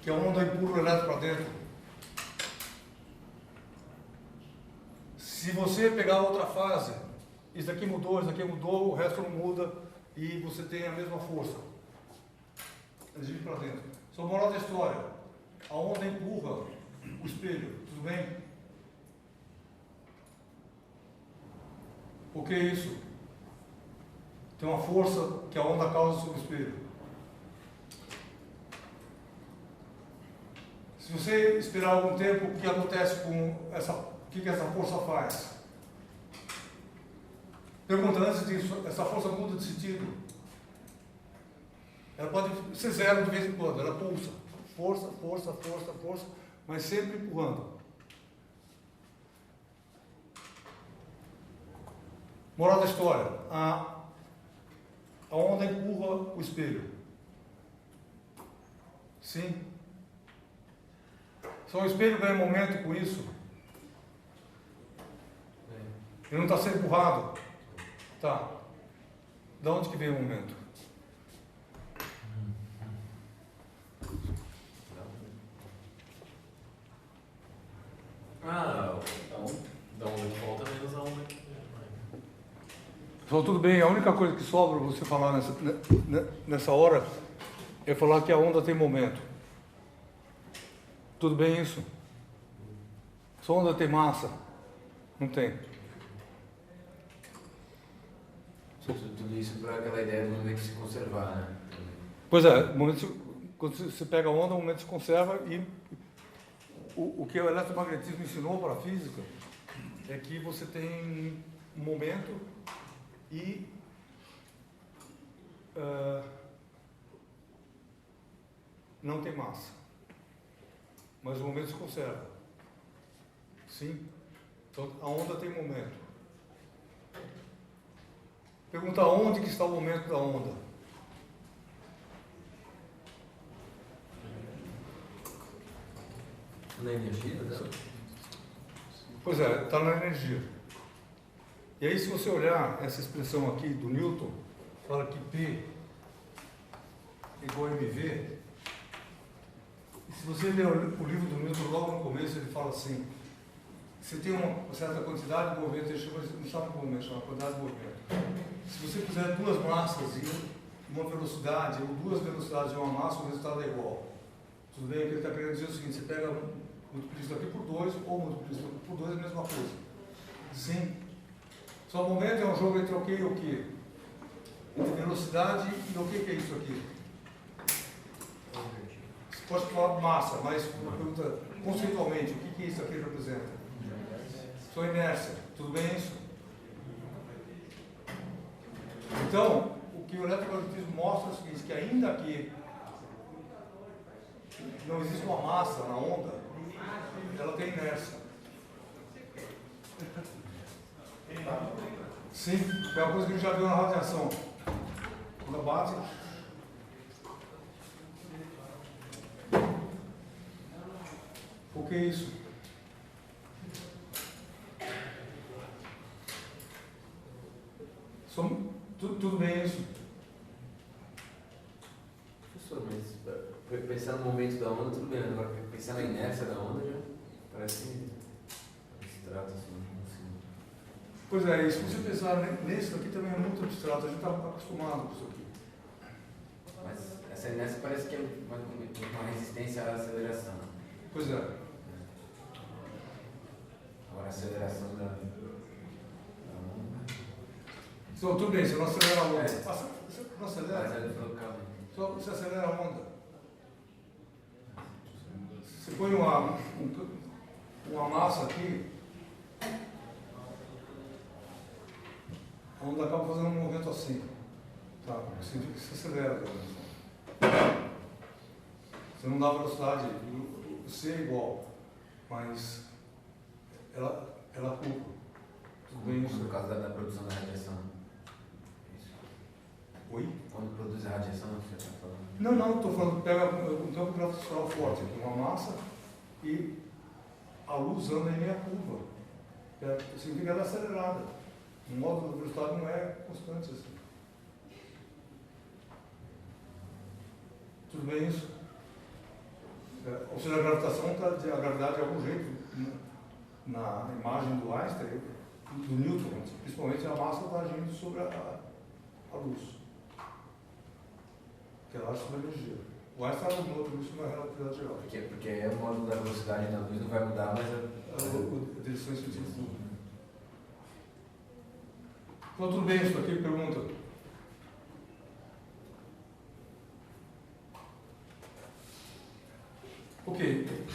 Que a onda empurra o elétron para dentro. Se você pegar outra fase, isso aqui mudou, o resto não muda e você tem a mesma força. Energia para dentro. Só moral da história. A onda empurra o espelho, tudo bem? O que é isso? Tem uma força que a onda causa sobre o espelho. Se você esperar algum tempo, o que acontece com essa, o que essa força faz? Pergunta antes disso, essa força muda de sentido. Ela pode ser zero de vez em quando, ela pulsa. Força, força, força, força, mas sempre empurrando. Moral da história, a onda empurra o espelho. Sim? Só o espelho ganha momento com isso. Ele não está sendo empurrado. Tá. Da onde que vem o momento? Da onda que volta menos a onda que... Pessoal, tudo bem, a única coisa que sobra você falar nessa hora é falar que a onda tem momento. Tudo bem isso? Só a onda tem massa? Não tem. Tudo isso para aquela ideia do momento se conservar, né? Pois é, quando você pega a onda, o momento se conserva e o que o eletromagnetismo ensinou para a física é que você tem um momento e não tem massa, mas o momento se conserva. Sim? Então a onda tem momento. Pergunta onde que está o momento da onda? Na energia dela? Pois é, está na energia. E aí, se você olhar essa expressão aqui do Newton, fala que P igual a mv. E se você ler o livro do Newton, logo no começo, ele fala assim: você tem uma certa quantidade de movimento, ele não chama de movimento, chama quantidade de movimento. Se você fizer duas massas e uma velocidade, ou duas velocidades e uma massa, o resultado é igual. Tudo bem? O que ele está querendo dizer é o seguinte: você pega, multiplica isso aqui por 2 ou multiplica isso aqui por 2 é a mesma coisa. Sim. Só o momento é um jogo entre o que e o que? Entre velocidade e o que é isso aqui? Você pode falar massa, mas uma pergunta conceitualmente: o que isso aqui representa? Só inércia. Tudo bem isso? Então, o que o eletromagnetismo mostra é o seguinte: que ainda que não existe uma massa na onda, ela tem inércia. Sim, é uma coisa que a gente já viu na radiação. Quando bate. O que é isso? Tudo bem isso? Professor, mas pensar no momento da onda, tudo bem. Agora, pensar na inércia da onda já parece abstrato, assim. Pois é, e se você pensar nesse aqui também é muito abstrato, a gente está acostumado com isso aqui. Mas essa inércia parece que é uma resistência à aceleração. Pois é. Agora a aceleração da onda. Então, tudo bem, você não acelera a onda. É. Você não acelera? Mas é deslocamento. Só você acelera a onda. Você põe uma massa aqui, onde acaba fazendo um movimento assim. Tá? Significa que se acelera. Você não dá velocidade, o C é igual, mas ela curva. Tudo bem isso? No caso da produção da radiação. Isso. Oi? Quando produz a radiação, você está falando? Não, estou falando, pega um campo gravitacional forte, aqui, uma massa, e a luz anda em meia curva. Significa que ela é acelerada. O módulo da velocidade não é constante assim. Tudo bem isso? Ou seja, a gravitação está, a gravidade de algum jeito, na imagem do Einstein, do Newton, principalmente a massa está agindo sobre a luz. Que ela age sobre a energia. O Einstein arrumou tudo isso na relatividade geral. Porque é o módulo da velocidade da luz não vai mudar, mas A direção é científica. Então, tudo bem isso aqui? Pergunta. Ok.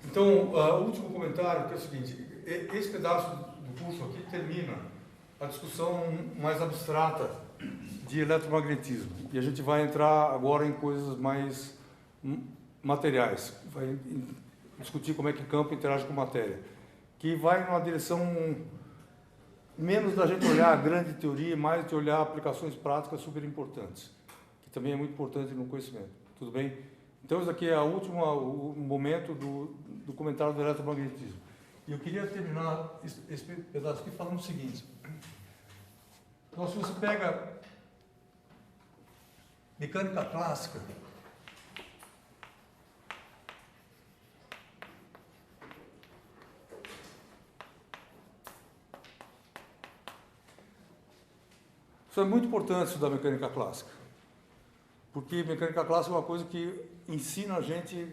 Então, o último comentário que é o seguinte. Esse pedaço do curso aqui termina a discussão mais abstrata de eletromagnetismo. E a gente vai entrar agora em coisas mais materiais. Vai discutir como é que campo interage com matéria. Que vai numa direção menos da gente olhar a grande teoria, mais de olhar aplicações práticas super importantes, que também é muito importante no conhecimento. Tudo bem? Então, isso aqui é o momento do comentário do eletromagnetismo. E eu queria terminar esse pedaço aqui falando o seguinte. Então, se você pega mecânica clássica, isso é muito importante estudar mecânica clássica, porque mecânica clássica é uma coisa que ensina a gente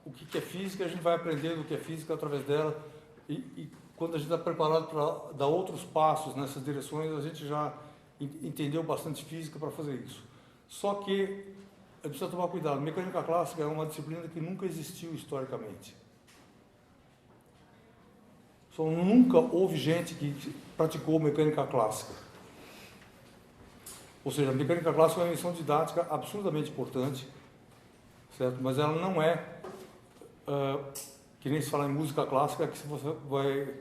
o que é física, a gente vai aprendendo o que é física através dela, e quando a gente está preparado para dar outros passos nessas direções, a gente já entendeu bastante física para fazer isso. Só que precisa tomar cuidado, mecânica clássica é uma disciplina que nunca existiu historicamente. Só nunca houve gente que praticou mecânica clássica. Ou seja, a mecânica clássica é uma invenção didática absurdamente importante, certo? Mas ela não é, que nem se fala em música clássica, que você vai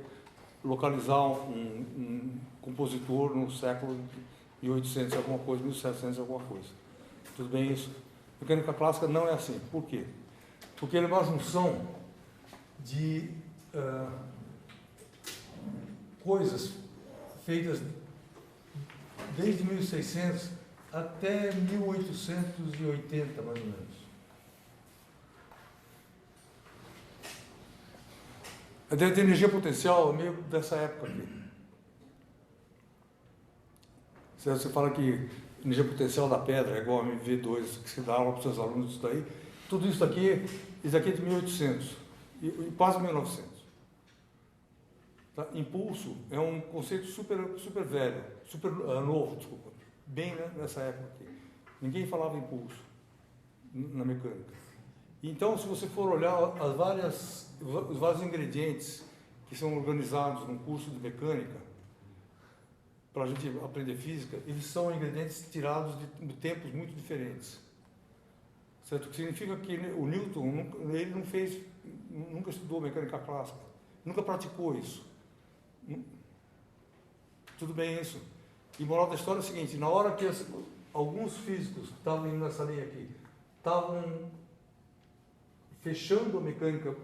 localizar um compositor no século 1800 alguma coisa, 1700 alguma coisa. Tudo bem isso? Mecânica clássica não é assim. Por quê? Porque ela é uma junção de coisas feitas desde 1600 até 1880, mais ou menos. A ideia de energia potencial é meio dessa época aqui. Você fala que energia potencial da pedra é igual a MV2, que se dá aula para os seus alunos isso daí. Tudo isso daqui é de 1800 e quase 1900. Tá? Impulso é um conceito super velho, super novo, desculpa, bem nessa época aqui. Ninguém falava impulso na mecânica. Então, se você for olhar os vários ingredientes que são organizados num curso de mecânica, para a gente aprender física, eles são ingredientes tirados de tempos muito diferentes. Certo? O que significa que o Newton, ele nunca estudou mecânica clássica, nunca praticou isso. Tudo bem isso. E moral da história é o seguinte, na hora que alguns físicos que estavam indo nessa linha aqui, estavam fechando a mecânica,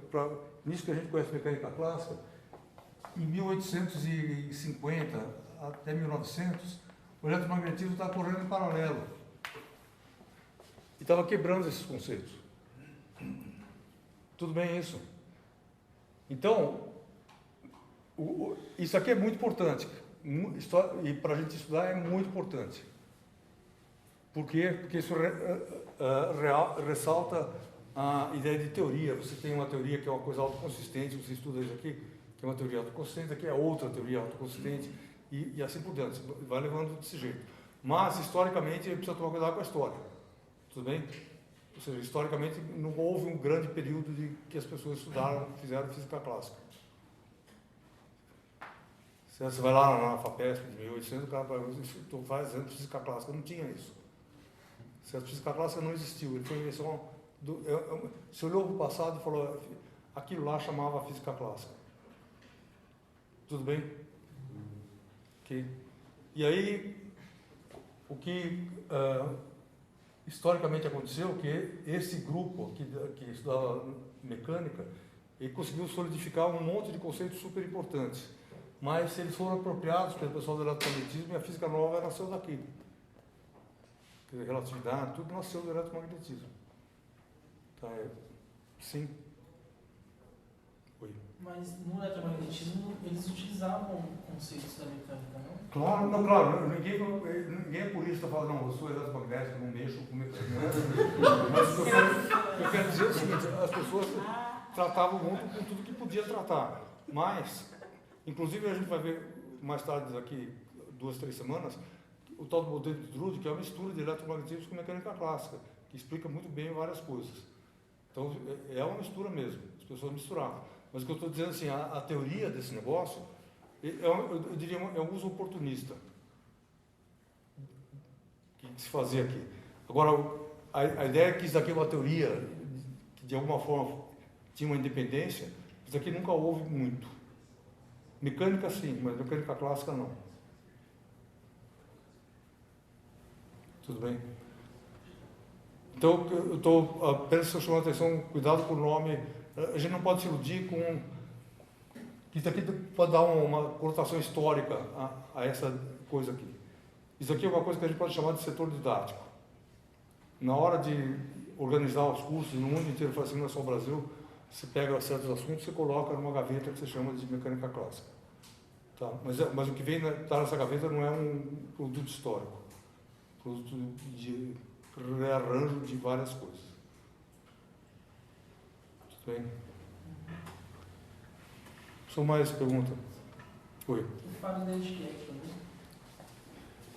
nisso que a gente conhece mecânica clássica, em 1850 até 1900, o eletromagnetismo estava correndo em paralelo. E estava quebrando esses conceitos. Tudo bem isso? Então, isso aqui é muito importante. E para a gente estudar é muito importante. Por quê? Porque isso ressalta a ideia de teoria. Você tem uma teoria que é uma coisa autoconsistente, você estuda isso aqui, que é uma teoria autoconsistente, aqui é outra teoria autoconsistente, e assim por diante. Vai levando desse jeito. Mas, historicamente, a gente precisa tomar cuidado com a história. Tudo bem? Ou seja, historicamente não houve um grande período de que as pessoas estudaram, fizeram física clássica. Você vai lá na FAPESP de 1800, o cara vai, estou fazendo física clássica, não tinha isso. A física clássica não existiu, ele foi invenção do... Você olhou para o passado e falou, aquilo lá chamava física clássica. Tudo bem? Ok. E aí, o que historicamente aconteceu, que esse grupo que estudava mecânica, ele conseguiu solidificar um monte de conceitos super importantes. Mas eles foram apropriados pelo pessoal do eletromagnetismo e a física nova nasceu daqui. Relatividade, tudo nasceu do eletromagnetismo. Tá, sim. Oi. Mas no eletromagnetismo eles utilizavam conceitos da mecânica, não? Claro, não, claro. Ninguém é purista fala, não, eu sou eletromagnético, não mexo com mecânica. Mas o que eu quero dizer é o seguinte, as pessoas tratavam muito com tudo que podia tratar. Mas, inclusive a gente vai ver mais tarde, daqui 2, 3 semanas, o tal do modelo de Drude, que é uma mistura de eletromagnetismo com mecânica clássica, que explica muito bem várias coisas. Então, é uma mistura mesmo, as pessoas misturavam. Mas o que eu estou dizendo assim, a teoria desse negócio, eu diria, é um uso oportunista que se fazia aqui. Agora, a ideia é que isso daqui é uma teoria que de alguma forma tinha uma independência, isso aqui nunca houve muito. Mecânica sim, mas mecânica clássica não. Tudo bem? Então, eu estou apenas chamando a atenção, cuidado com o nome. A gente não pode se iludir com... Isso aqui pode dar uma conotação histórica a essa coisa aqui. Isso aqui é uma coisa que a gente pode chamar de setor didático. Na hora de organizar os cursos no mundo inteiro, assim, não é só o Brasil, você pega certos assuntos e coloca numa gaveta que você chama de mecânica clássica. Tá? Mas o que vem tá nessa gaveta não é um produto histórico. Produto de rearranjo de várias coisas. Tudo bem? Só mais pergunta? Oi. O Faraday de que é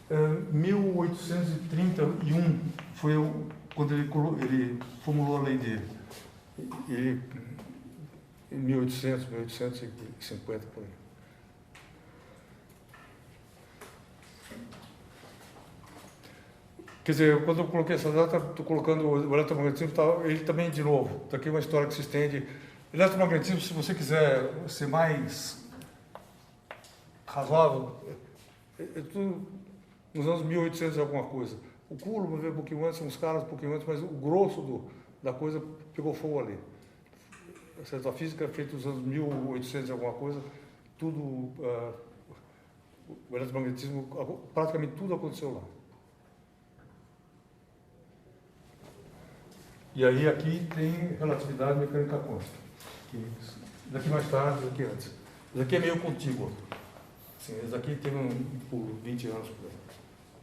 também? 1831 foi quando ele formulou a lei dele. Ele, em 1850, por aí. Quer dizer, quando eu coloquei essa data, estou colocando o eletromagnetismo, ele também, de novo, está aqui uma história que se estende. Eletromagnetismo, se você quiser ser mais razoável, é tudo nos anos 1800 e alguma coisa. O Coulomb veio um pouquinho antes, uns caras um pouquinho antes, mas o grosso da coisa pegou fogo ali. A física é feita nos anos 1800 e alguma coisa, tudo, o eletromagnetismo, praticamente tudo aconteceu lá. E aí aqui tem relatividade mecânica quântica. Daqui mais tarde, daqui antes. Isso aqui é meio contíguo. Assim, esse aqui teve por 20 anos por aí.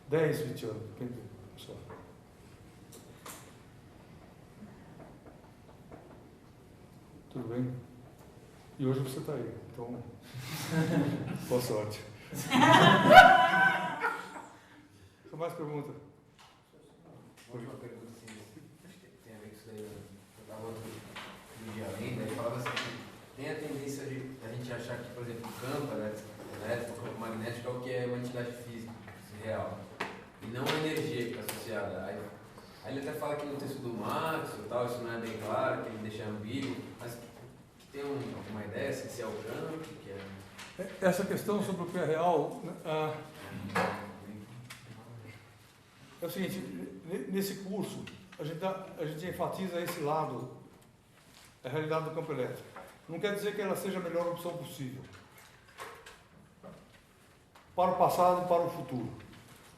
10, 20 anos, depende só. Tudo bem? E hoje você está aí, então boa sorte. Só mais pergunta? Última pergunta, assim, tem a ver com isso daí. Eu estava outro dia lendo, ele falava assim, tem a tendência de a gente achar que, por exemplo, o campo elétrico, o campo magnético é o que é uma entidade física, real, e não a energia que está associada. Aí ele até fala que no texto do Marx e tal, isso não é bem claro, que ele deixa ambíguo, mas tem alguma ideia se é o campo? Que é... Essa questão sobre o que é real... É o seguinte, nesse curso, a gente enfatiza esse lado, a realidade do campo elétrico. Não quer dizer que ela seja a melhor opção possível. Para o passado e para o futuro.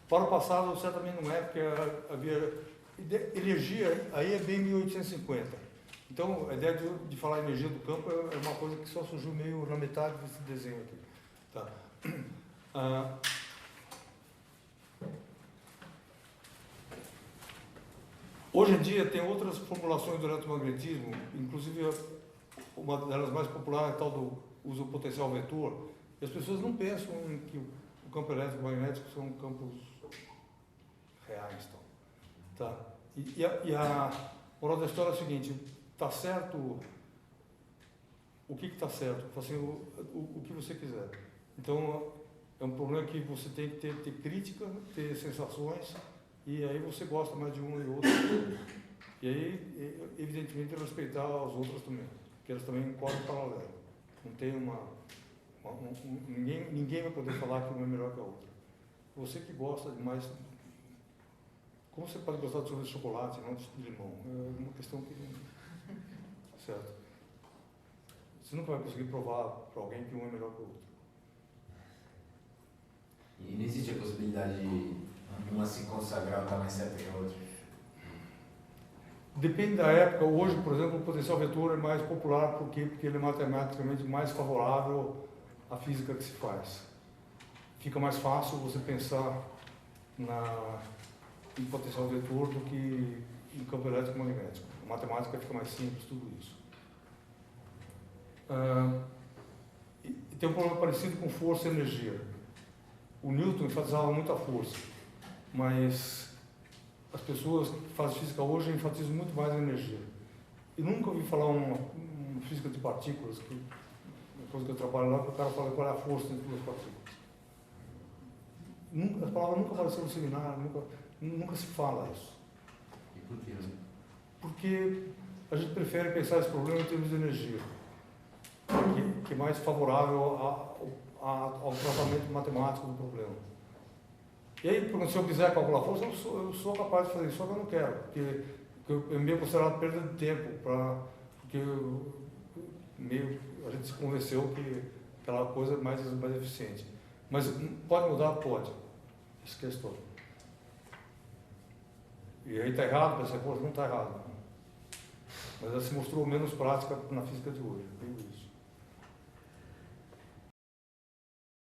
Para o passado, certamente não é, porque havia... Energia, aí é bem 1850. Então, a ideia de falar energia do campo é uma coisa que só surgiu meio na metade desse desenho aqui. Tá. Hoje em dia tem outras formulações do eletromagnetismo, inclusive uma delas mais popular é a tal do uso do potencial vetor. E as pessoas não pensam em que o campo elétrico e magnético são campos reais. Tá? moral da história é o seguinte, está certo, o que está certo? Assim, o que você quiser. Então, é um problema que você tem que ter crítica, ter sensações, e aí você gosta mais de um e outro. E aí, evidentemente, respeitar as outras também, porque elas também correm paralelo. Não tem ninguém vai poder falar que uma é melhor que a outra. Você que gosta de mais... Como você pode gostar de sorvete de chocolate, não de limão? É uma questão que... Certo? Você nunca vai conseguir provar para alguém que um é melhor que o outro. E não existe a possibilidade de uma se consagrar ou estar mais certa que a outra? Depende da época. Hoje, por exemplo, o potencial vetor é mais popular porque ele é matematicamente mais favorável à física que se faz. Fica mais fácil você pensar em potencial vetor do que em campo elétrico magnético. A matemática fica mais simples, tudo isso. E tem um problema parecido com força e energia. O Newton enfatizava muito a força, mas as pessoas que fazem física hoje enfatizam muito mais a energia. E nunca ouvi falar uma física de partículas, que depois que eu trabalho lá, o cara fala qual é a força entre duas partículas. A palavra nunca apareceu no seminário, nunca se fala isso. E por quê? Né? Porque a gente prefere pensar esse problema em termos de energia, que é mais favorável ao tratamento matemático do problema. E aí, se eu quiser calcular a força, eu sou capaz de fazer isso, só que eu não quero, porque é meio considerado perda de tempo, porque a gente se convenceu que aquela coisa é mais eficiente. Mas pode mudar? Pode. Isso que é a história. E aí está errado, essa coisa não está errado. Mas ela se mostrou menos prática na física de hoje. Isso.